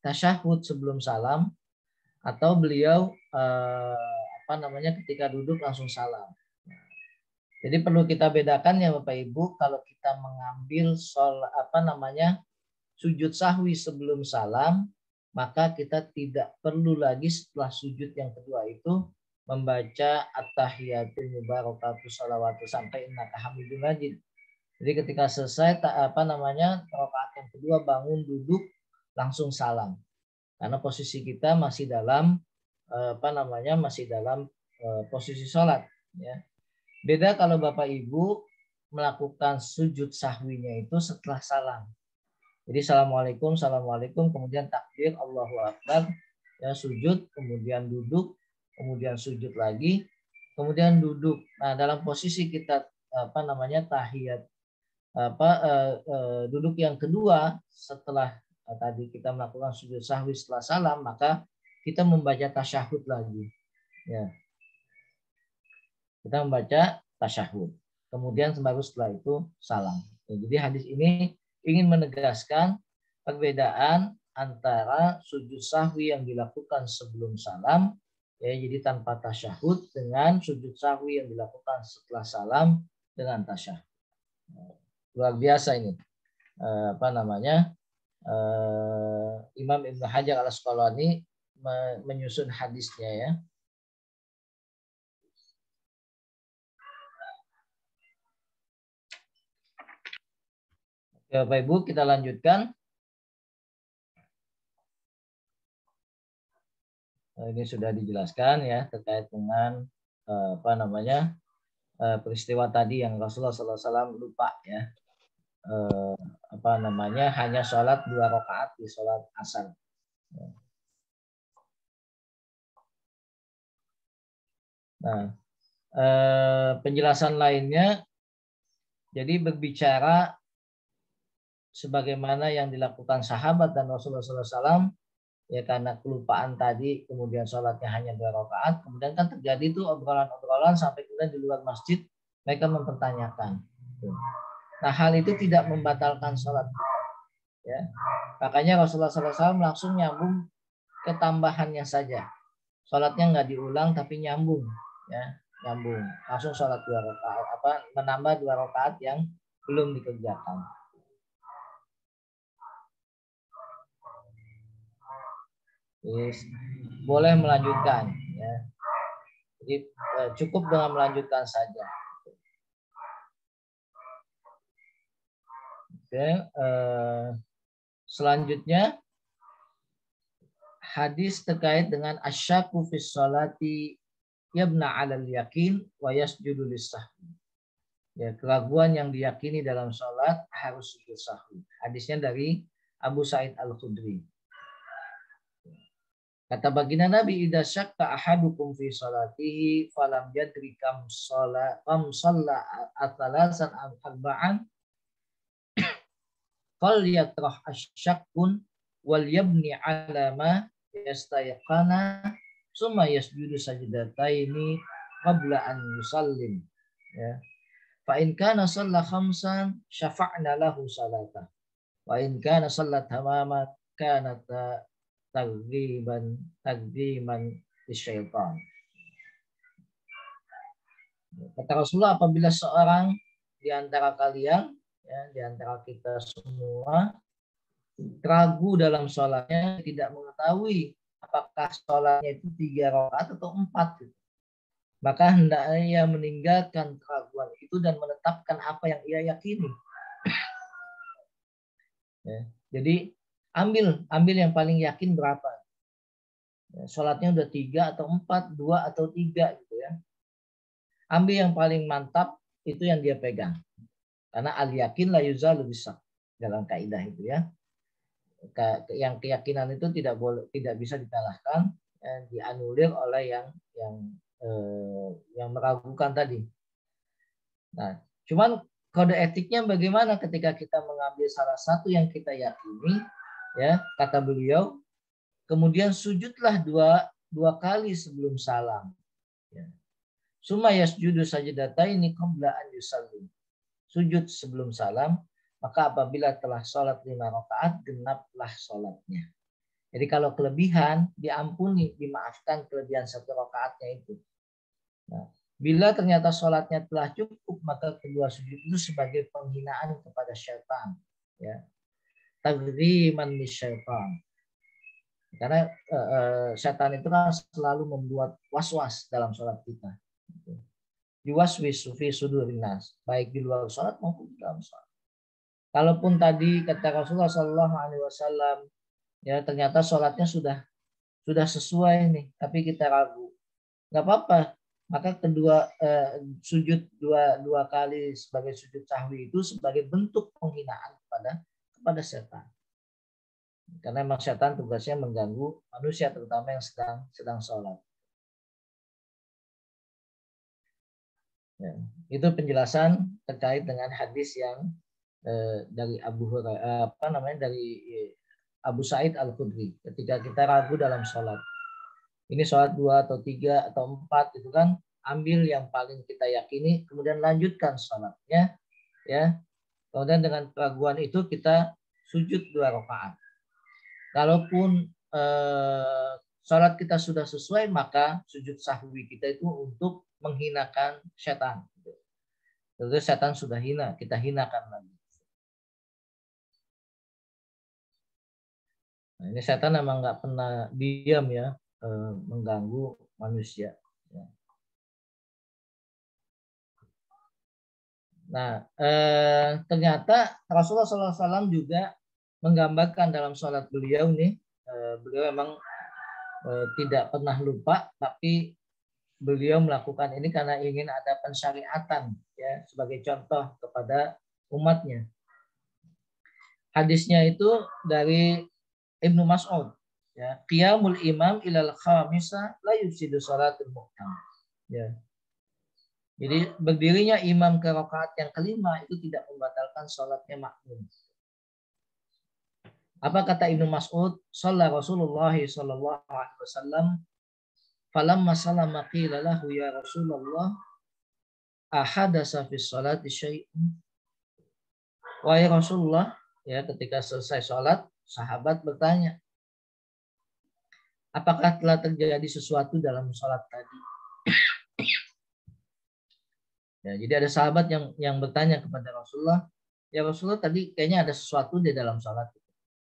A: tasyahud sebelum salam atau beliau ketika duduk langsung salam? Jadi perlu kita bedakan ya Bapak Ibu, kalau kita mengambil sujud sahwi sebelum salam, maka kita tidak perlu lagi setelah sujud yang kedua itu membaca at-tahiyatul mubarakatuh salawatu sampai innaka hamidun majid. Jadi ketika selesai rakaat yang kedua bangun duduk langsung salam. Karena posisi kita masih dalam posisi sholat ya. Beda kalau Bapak Ibu melakukan sujud sahwinya itu setelah salam. Jadi assalamualaikum, kemudian takbir, Allahu Akbar, ya sujud, kemudian duduk, kemudian sujud lagi, kemudian duduk. Nah dalam posisi kita tahiyat duduk yang kedua setelah tadi kita melakukan sujud sahwi setelah salam, maka kita membaca tasyahud lagi. Ya. Kita membaca tasyahud. Kemudian baru setelah itu salam. Ya, jadi hadis ini ingin menegaskan perbedaan antara sujud sahwi yang dilakukan sebelum salam, ya, jadi tanpa tasyahud, dengan sujud sahwi yang dilakukan setelah salam dengan tasyahud. Luar biasa ini. Imam Ibnu Hajar al-Asqalani menyusun hadisnya ya. Ya, Bapak Ibu, kita lanjutkan. Ini sudah dijelaskan ya terkait dengan peristiwa tadi yang Rasulullah SAW lupa ya, hanya sholat 2 rakaat di sholat asar. Nah, penjelasan lainnya, jadi berbicara sebagaimana yang dilakukan sahabat dan Rasulullah SAW, ya karena kelupaan tadi, kemudian sholatnya hanya 2 rakaat, kemudian kan terjadi itu obrolan-obrolan sampai kemudian di luar masjid mereka mempertanyakan. Nah, hal itu tidak membatalkan sholat. Ya, makanya Rasulullah SAW langsung nyambung ke tambahannya saja. Sholatnya nggak diulang tapi nyambung, ya nyambung. Langsung sholat 2 rakaat, menambah 2 rakaat yang belum dikerjakan. Yes. Boleh melanjutkan, ya. Jadi cukup dengan melanjutkan saja. Oke, selanjutnya hadis terkait dengan asyaku fis sholati yabna 'alal yakin wa yasjudu lis-sahwi. Ya, keraguan yang diyakini dalam sholat harus sujud sahwi. Hadisnya dari Abu Sa'id Al-Khudri. Kata baginda Nabi, idza syakka ahadukum fi sholatihi falam yadri kam shalla athalasan arba'an falyatrah asyakkun wal yabni ala ma yastayqana summa yasjudu sajdataini qabla an yusallim. Ya. Fa in kana shalla khamsan syafa'na lahu salata. Wa in kana shalla tamama kana tagriman disyaitan. Kata Rasulullah, apabila seorang di antara kalian, ya, di antara kita semua ragu dalam sholatnya, tidak mengetahui apakah sholatnya itu 3 rakaat atau 4, gitu, maka hendaknya ia meninggalkan keraguan itu dan menetapkan apa yang ia yakini. Ya, jadi ambil yang paling yakin berapa. Ya, sholatnya udah 3 atau 4, 2 atau 3 gitu ya. Ambil yang paling mantap, itu yang dia pegang. Karena al yakin la yuzalu bisak dalam kaidah itu ya. Yang keyakinan itu tidak bisa dikalahkan, dianulir oleh yang meragukan tadi. Nah, cuman kode etiknya bagaimana ketika kita mengambil salah satu yang kita yakini, ya kata beliau, kemudian sujudlah dua kali sebelum salam. Ya. Summa yasjudu sajdataini qabla an yusallim. Sujud sebelum salam, maka apabila telah sholat 5 rakaat, genaplah sholatnya. Jadi kalau kelebihan, diampuni, dimaafkan kelebihan 1 rakaatnya itu. Nah, bila ternyata sholatnya telah cukup, maka kedua sujud itu sebagai penghinaan kepada syaitan. Ya. Tagriman lisyaitan. Karena syaitan itu kan selalu membuat was-was dalam sholat kita. Yuwaswisu fi sudurin nas, baik di luar sholat maupun di dalam sholat. Kalaupun tadi kata Rasulullah SAW, ya ternyata sholatnya sudah sesuai nih, tapi kita ragu, nggak apa-apa. Maka kedua sujud dua kali sebagai sujud sahwi itu sebagai bentuk penghinaan kepada setan. Karena memang setan tugasnya mengganggu manusia, terutama yang sedang sholat. Ya, itu penjelasan terkait dengan hadis yang dari dari Abu Sa'id Al-Khudri. Ketika kita ragu dalam sholat, ini sholat 2 atau 3 atau 4 itu kan, ambil yang paling kita yakini, kemudian lanjutkan sholatnya, ya. Kemudian dengan keraguan itu kita sujud 2 rakaat. Kalaupun sholat kita sudah sesuai, maka sujud sahwi kita itu untuk menghinakan setan. Tentu setan sudah hina, kita hinakan lagi. Nah, ini setan memang nggak pernah diam ya, mengganggu manusia. Ya. Nah, ternyata Rasulullah SAW juga menggambarkan dalam sholat beliau nih, beliau memang tidak pernah lupa, tapi beliau melakukan ini karena ingin ada pensyariatan, ya, sebagai contoh kepada umatnya. Hadisnya itu dari Ibnu Mas'ud, ya, qiyamul imam ilal khamisa la yufsidu salatul muhtam. Ya. Jadi berdirinya imam ke rakaat yang kelima itu tidak membatalkan salatnya makmum. Apa kata Ibnu Mas'ud? Shalla Rasulullah sallallahu alaihi wasallam falamma sallama qila lahu ya Rasulullah ahadasa fi sholati syai'un. Wahai Rasulullah, ya, ketika selesai sholat, sahabat bertanya, apakah telah terjadi sesuatu dalam sholat tadi? Ya, jadi ada sahabat yang bertanya kepada Rasulullah, ya Rasulullah, tadi kayaknya ada sesuatu di dalam sholat.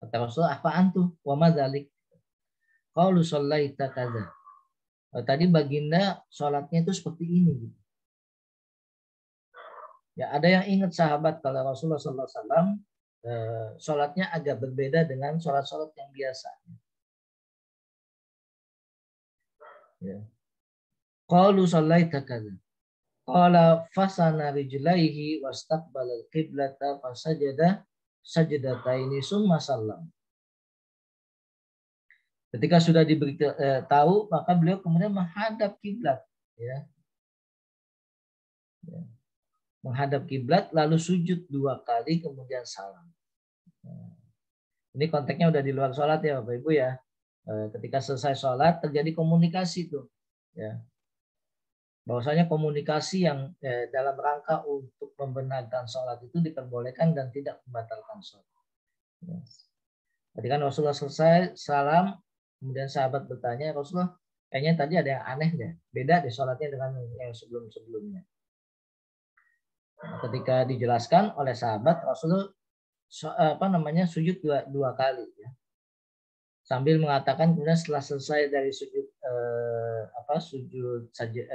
A: Kata Rasulullah, apaan tuh? Wa madzalik? Qalu shallaita kadza. Tadi baginda sholatnya itu seperti ini. Gitu. Ya, ada yang ingat sahabat kalau Rasulullah SAW sholatnya agak berbeda dengan sholat-sholat yang biasa. Ya. Qalu shallaita kadza. Qala fasana rijlaihi wastaqbala al-qiblata fasajada sajdataini summa sallam. Ketika sudah diberi tahu, maka beliau kemudian menghadap kiblat, ya. Ya. Menghadap kiblat lalu sujud 2 kali kemudian salam. Ini konteksnya udah di luar sholat ya Bapak Ibu ya. Ketika selesai sholat terjadi komunikasi tuh, ya. Bahwasanya komunikasi yang dalam rangka untuk membenarkan sholat itu diperbolehkan dan tidak membatalkan sholat. Ya. Ketika Rasulullah selesai salam, kemudian sahabat bertanya, Rasulullah, kayaknya tadi ada yang aneh deh, beda deh sholatnya dengan yang sebelum-sebelumnya. Nah, ketika dijelaskan oleh sahabat, Rasulullah sujud dua kali, ya. Sambil mengatakan kemudian setelah selesai dari sujud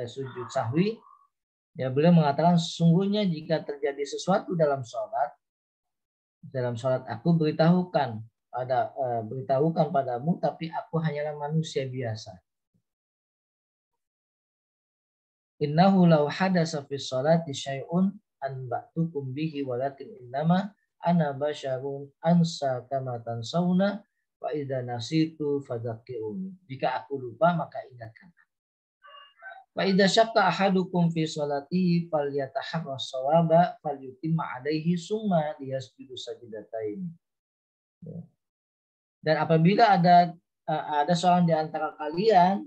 A: sujud sahwi, ya beliau mengatakan sesungguhnya jika terjadi sesuatu dalam sholat aku beritahukan padamu, tapi aku hanyalah manusia biasa. Innahu law hadasa fi sholati syai'un anba'tukum bihi walakin innama ana basyarun ansa kama tansawna wa idza nasitu fadzakkiruni. Jika aku lupa maka ingatkan. Wa idza syaqqa ahadukum fi sholatihi falyataharra shawaba falyutimma alaihi summa liyasjudu sajdatain. Dan apabila ada seorang di antara kalian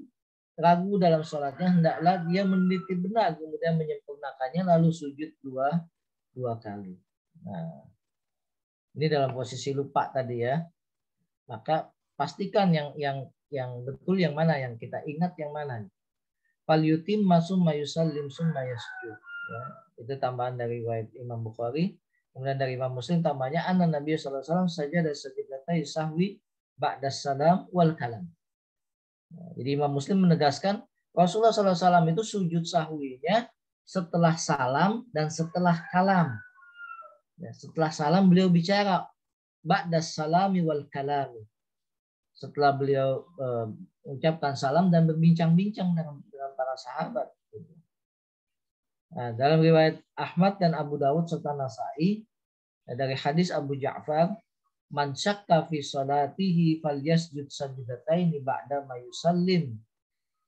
A: ragu dalam sholatnya, hendaklah dia meneliti benar kemudian menyempurnakannya lalu sujud dua kali. Nah, ini dalam posisi lupa tadi ya. Maka pastikan yang betul yang mana, yang kita ingat yang mana. Fal yutimma summa yusallim summa yasjud. Ya, itu tambahan dari riwayat Imam Bukhari. Kemudian dari Imam Muslim tambahnya anna Nabi sallallahu alaihi wasallam sajada sajdatai sahwi ba'da salam wal kalam. Jadi Imam Muslim menegaskan Rasulullah SAW itu sujud sahwinya setelah salam dan setelah kalam. Ya, setelah salam beliau bicara ba'da salami wal kalami. Setelah beliau ucapkan salam dan berbincang-bincang dengan para sahabat. Nah, dalam riwayat Ahmad dan Abu Dawud serta Nasai dari hadis Abu Ja'far, man syakka fi salatihi falyasjud sajdataini ba'da ma yusallim.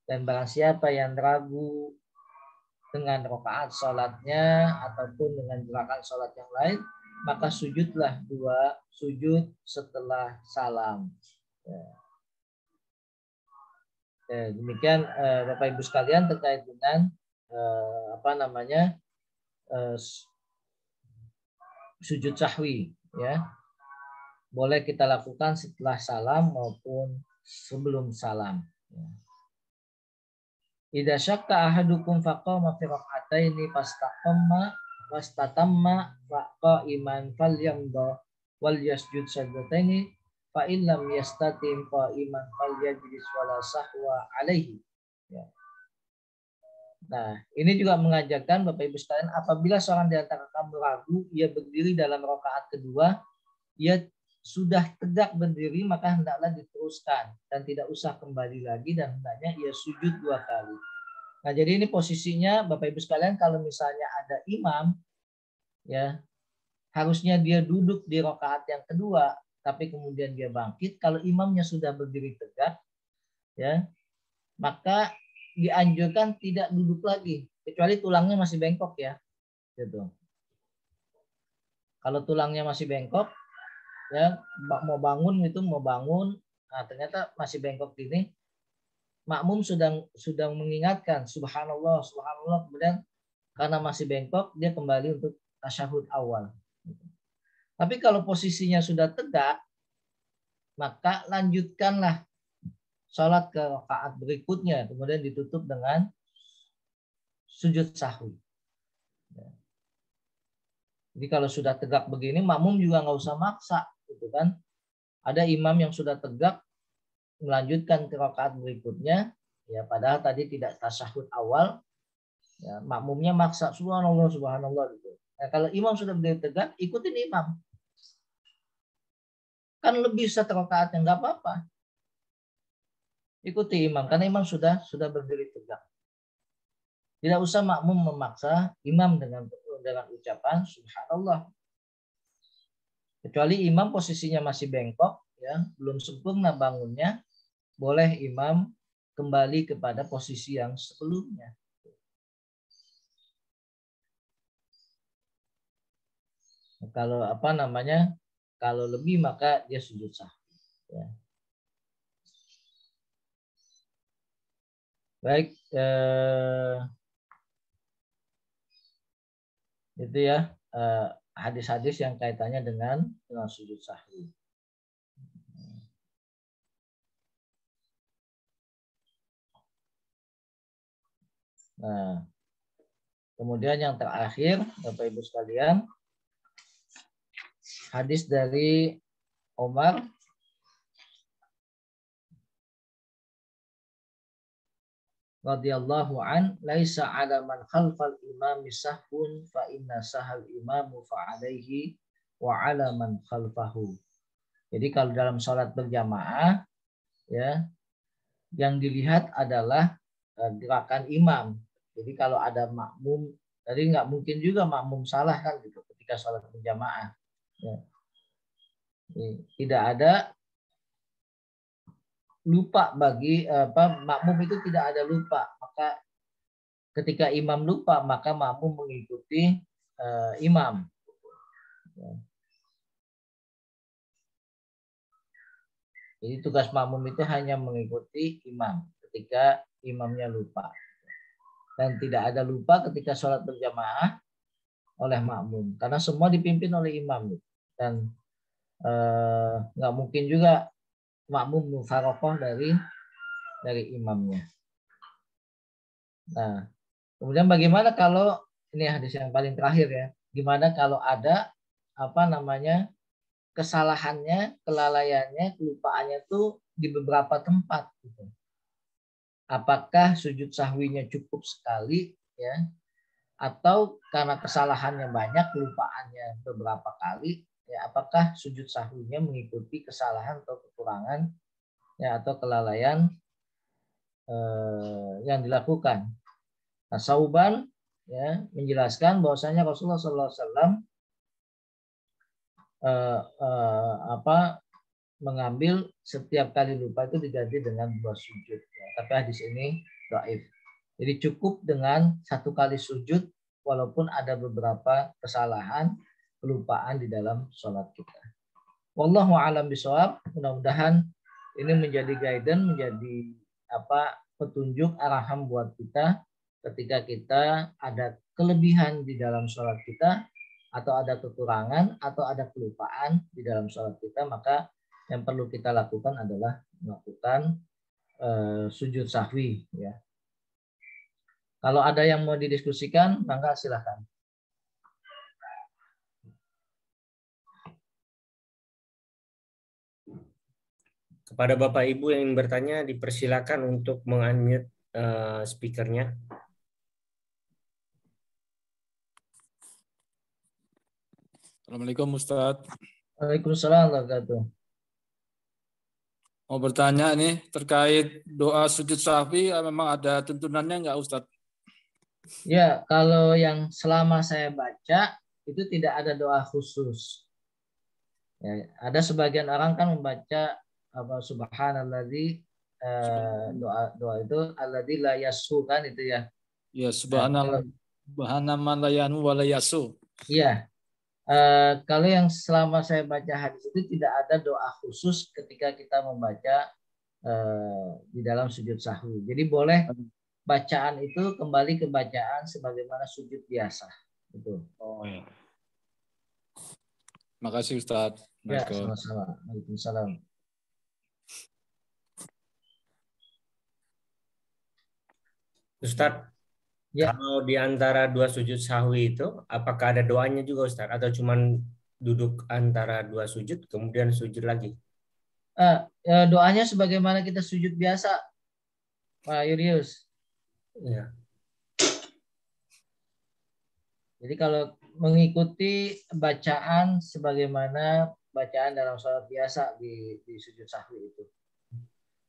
A: Dan barang siapa yang ragu dengan rakaat salatnya ataupun dengan gerakan salat yang lain, maka sujudlah 2 sujud setelah salam. Ya, demikian Bapak Ibu sekalian terkait dengan sujud sahwi, ya. Boleh kita lakukan setelah salam maupun sebelum salam. Ya. Idza syakka ahadukum faqama fi rak'ataini fastatamma qa'iman falyamda wal yasjud sajdataini fa in lam yastatim qa'iman falyajlis wala sahwa alaihi. Ya. Nah, ini juga mengajarkan Bapak Ibu sekalian, apabila seorang di antara kamu ragu, ia berdiri dalam rakaat kedua, ia sudah tegak berdiri, maka hendaklah diteruskan dan tidak usah kembali lagi, dan hendaknya ia sujud 2 kali. Nah, jadi ini posisinya Bapak Ibu sekalian, kalau misalnya ada imam, ya harusnya dia duduk di rakaat yang kedua, tapi kemudian dia bangkit. Kalau imamnya sudah berdiri tegak, ya maka dianjurkan tidak duduk lagi, kecuali tulangnya masih bengkok, ya, gitu. Kalau tulangnya masih bengkok, ya mau bangun nah ternyata masih bengkok gini, makmum sudah mengingatkan subhanallah subhanallah, kemudian karena masih bengkok dia kembali untuk tasyahud awal. Tapi kalau posisinya sudah tegak, maka lanjutkanlah sholat ke rakaat berikutnya, kemudian ditutup dengan sujud sahwi. Jadi kalau sudah tegak begini, makmum juga nggak usah maksa, gitu kan? Ada imam yang sudah tegak melanjutkan ke rakaat berikutnya, ya padahal tadi tidak tasyahud awal, ya, makmumnya maksa subhanallah subhanallah gitu. Nah, kalau imam sudah berdiri tegak, ikutin imam. Kan lebih satu rakaat, nggak apa-apa. Ikuti imam karena imam sudah berdiri tegak. Tidak usah makmum memaksa imam dengan ucapan subhanallah. Kecuali imam posisinya masih bengkok, ya, belum sempurna bangunnya, boleh imam kembali kepada posisi yang sebelumnya. Kalau kalau lebih maka dia sujud sahwi. Ya. Baik, itu ya hadis-hadis yang kaitannya dengan sujud sahwi. Nah, kemudian yang terakhir, Bapak Ibu sekalian, hadis dari Umar radhiyallahu an, laisa 'ala man khalfal imami sahun fa inna sahal imamu fa 'alaihi wa 'ala man khalfahu. Jadi kalau dalam sholat berjamaah, ya, yang dilihat adalah gerakan imam. Jadi kalau ada makmum, tadi nggak mungkin juga makmum salah kan gitu ketika sholat berjamaah. Ya. Tidak ada lupa bagi makmum, itu tidak ada lupa. Maka ketika imam lupa, maka makmum mengikuti imam. Ya. Jadi tugas makmum itu hanya mengikuti imam ketika imamnya lupa. Dan tidak ada lupa ketika sholat berjamaah oleh makmum. Karena semua dipimpin oleh imam. Dan nggak mungkin juga makmum mufarokoh dari imamnya. Nah, kemudian bagaimana kalau, ini hadis yang paling terakhir ya, gimana kalau ada kesalahannya, kelalaiannya, kelupaannya tuh di beberapa tempat gitu. Apakah sujud sahwinya cukup sekali, ya, atau karena kesalahannya banyak, kelupaannya beberapa kali, ya, apakah sujud sahwinya mengikuti kesalahan atau kekurangan, ya, atau kelalaian yang dilakukan. Nah, Sauban, ya, menjelaskan bahwasanya Rasulullah SAW mengambil setiap kali lupa itu diganti dengan 2 sujud. Ya, tapi hadis ini dhaif. Jadi cukup dengan 1 kali sujud walaupun ada beberapa kesalahan, kelupaan di dalam sholat kita. Wallahu a'lam bishawab. Mudah-mudahan ini menjadi guidance, menjadi petunjuk arahan buat kita ketika kita ada kelebihan di dalam sholat kita, atau ada kekurangan, atau ada kelupaan di dalam sholat kita, maka yang perlu kita lakukan adalah melakukan sujud sahwi. Ya. Kalau ada yang mau didiskusikan, maka silakan.
B: Kepada Bapak Ibu yang bertanya, dipersilakan untuk mengunmute speakernya.
C: Assalamualaikum Ustadz.
A: Waalaikumsalam warahmatullahi wabarakatuh.
C: Mau bertanya nih terkait doa sujud sahwi, memang ada tuntunannya nggak Ustadz?
A: Ya, kalau yang selama saya baca itu tidak ada doa khusus. Ya, ada sebagian orang kan membaca apa subhanalladzi doa itu alladzi la yasu kan itu ya.
C: Ya,
A: Nah, kalau
C: subhanaman layanu walayasu.
A: iya, kalau yang selama saya baca hadis itu tidak ada doa khusus ketika kita membaca di dalam sujud sahwi. Jadi boleh bacaan itu kembali ke bacaan sebagaimana sujud biasa. Gitu.
C: Oh ya. Makasih Ustadz.
A: Ya, sama-sama. Waalaikumsalam.
B: Ustadz,
A: Ya.
B: kalau di antara dua sujud sahwi itu, apakah ada doanya juga Ustadz? Atau cuman duduk antara dua sujud, kemudian sujud lagi?
A: Doanya sebagaimana kita sujud biasa, Pak Yurius.
B: Ya.
A: Jadi kalau mengikuti bacaan sebagaimana bacaan dalam sholat biasa di sujud sahwi itu.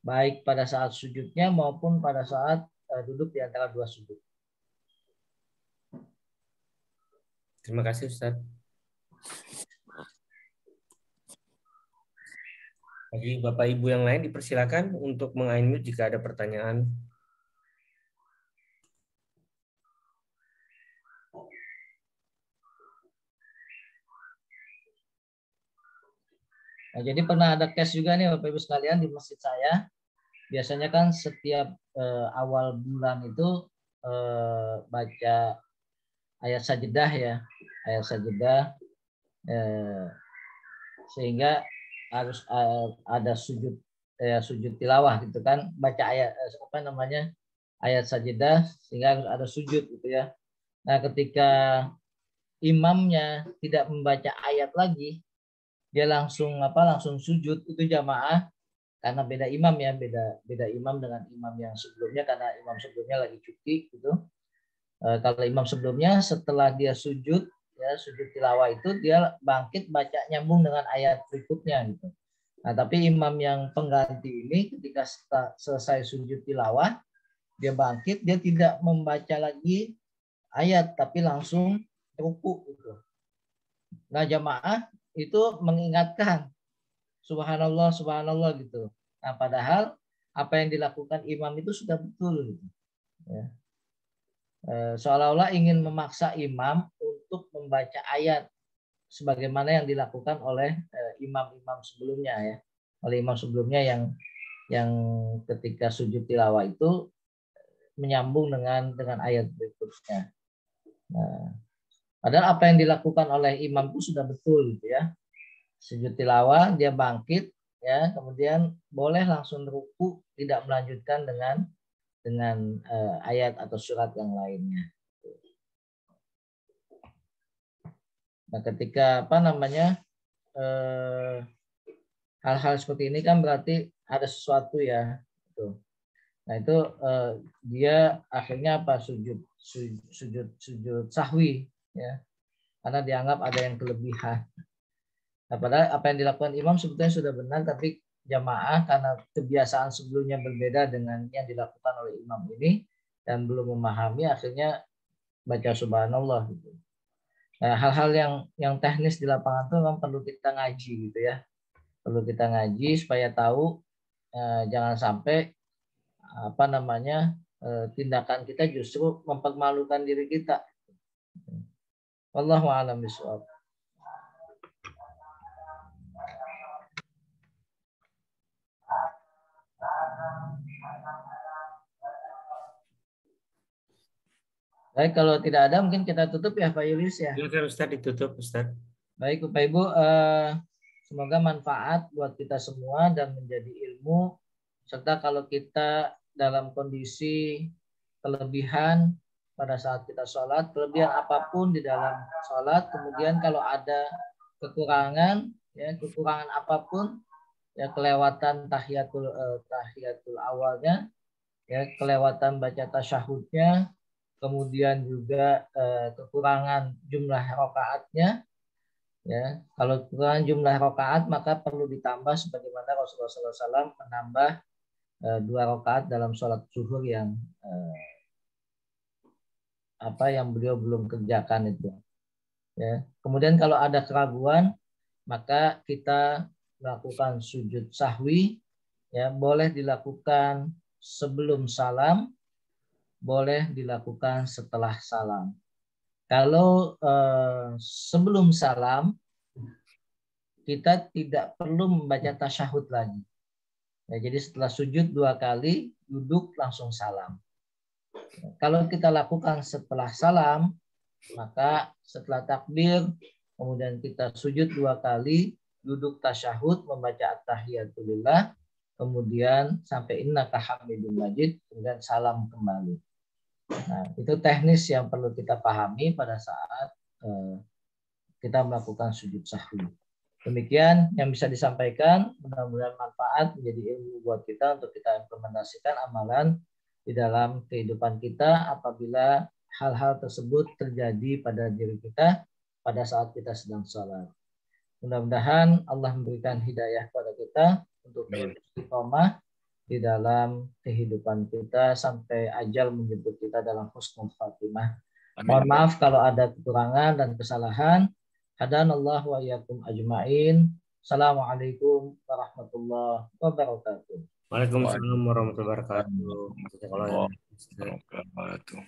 A: Baik pada saat sujudnya maupun pada saat duduk di antara dua sujud.
B: Terima kasih Ustadz. Bagi Bapak Ibu yang lain dipersilakan untuk meng-unmute jika ada pertanyaan.
A: Nah, jadi pernah ada case juga nih Bapak Ibu sekalian di masjid saya. Biasanya kan setiap awal bulan itu baca ayat sajadah ya, ayat sajadah sehingga harus ada sujud sujud tilawah gitu kan, baca ayat ayat sajadah sehingga harus ada sujud gitu ya. Nah, ketika imamnya tidak membaca ayat lagi, dia langsung sujud, itu jamaah karena beda imam ya, beda imam dengan imam yang sebelumnya karena imam sebelumnya lagi cuti gitu. Kalau imam sebelumnya setelah dia sujud ya, sujud tilawah itu dia bangkit baca nyambung dengan ayat berikutnya gitu. Nah, tapi imam yang pengganti ini ketika selesai sujud tilawah dia bangkit, dia tidak membaca lagi ayat tapi langsung rukuk gitu. Nah, jamaah itu mengingatkan subhanallah subhanallah gitu. Nah, padahal apa yang dilakukan imam itu sudah betul gitu. Ya. Seolah-olah ingin memaksa imam untuk membaca ayat sebagaimana yang dilakukan oleh imam-imam sebelumnya ya. Oleh imam sebelumnya yang ketika sujud tilawah itu menyambung dengan ayat berikutnya. Nah, padahal apa yang dilakukan oleh imam itu sudah betul gitu ya. Sujud tilawah dia bangkit ya, kemudian boleh langsung ruku, tidak melanjutkan dengan ayat atau surat yang lainnya. Nah, ketika hal-hal seperti ini kan berarti ada sesuatu ya. Gitu. Nah, itu dia akhirnya sujud sahwi ya, karena dianggap ada yang kelebihan. Nah, padahal apa yang dilakukan imam sebetulnya sudah benar, tapi jamaah karena kebiasaan sebelumnya berbeda dengan yang dilakukan oleh imam ini dan belum memahami, akhirnya baca subhanallah gitu. Nah, hal-hal yang teknis di lapangan itu memang perlu kita ngaji gitu ya. Perlu kita ngaji supaya tahu jangan sampai tindakan kita justru mempermalukan diri kita. Wallahu a'lam bishawab. Baik, kalau tidak ada mungkin kita tutup ya Pak Yulius ya.
B: Silakan Ustaz, ditutup Ustaz.
A: Baik Bapak Ibu, semoga manfaat buat kita semua dan menjadi ilmu, serta kalau kita dalam kondisi kelebihan pada saat kita sholat, kelebihan apapun di dalam sholat, kemudian kalau ada kekurangan apapun ya, kelewatan tahiyatul awalnya ya, kelewatan baca tasyahudnya, kemudian juga kekurangan jumlah rakaatnya, Ya, kalau kurang jumlah rakaat maka perlu ditambah sebagaimana Rasulullah SAW menambah 2 rakaat dalam sholat zuhur yang yang beliau belum kerjakan itu. Ya. Kemudian kalau ada keraguan maka kita melakukan sujud sahwi, ya boleh dilakukan sebelum salam, boleh dilakukan setelah salam. Kalau sebelum salam kita tidak perlu membaca tasyahud lagi. Ya, jadi setelah sujud 2 kali, duduk langsung salam. Kalau kita lakukan setelah salam, maka setelah takbir, kemudian kita sujud 2 kali, duduk tasyahud, membaca at-tahiyatulillah, kemudian sampai innaka hamidun majid, kemudian salam kembali. Nah, itu teknis yang perlu kita pahami pada saat kita melakukan sujud sahwi. Demikian yang bisa disampaikan, mudah-mudahan manfaat menjadi ilmu buat kita untuk kita implementasikan amalan di dalam kehidupan kita apabila hal-hal tersebut terjadi pada diri kita pada saat kita sedang sholat. Mudah-mudahan Allah memberikan hidayah kepada kita untuk istiqomah di dalam kehidupan kita sampai ajal menjemput kita dalam husnul khatimah. Mohon maaf kalau ada kekurangan dan kesalahan. Hadanallahu wa iyyakum ajmain. Assalamualaikum warahmatullahi wabarakatuh.
B: Waalaikumsalam warahmatullahi wabarakatuh.
C: Warahmatullahi wabarakatuh.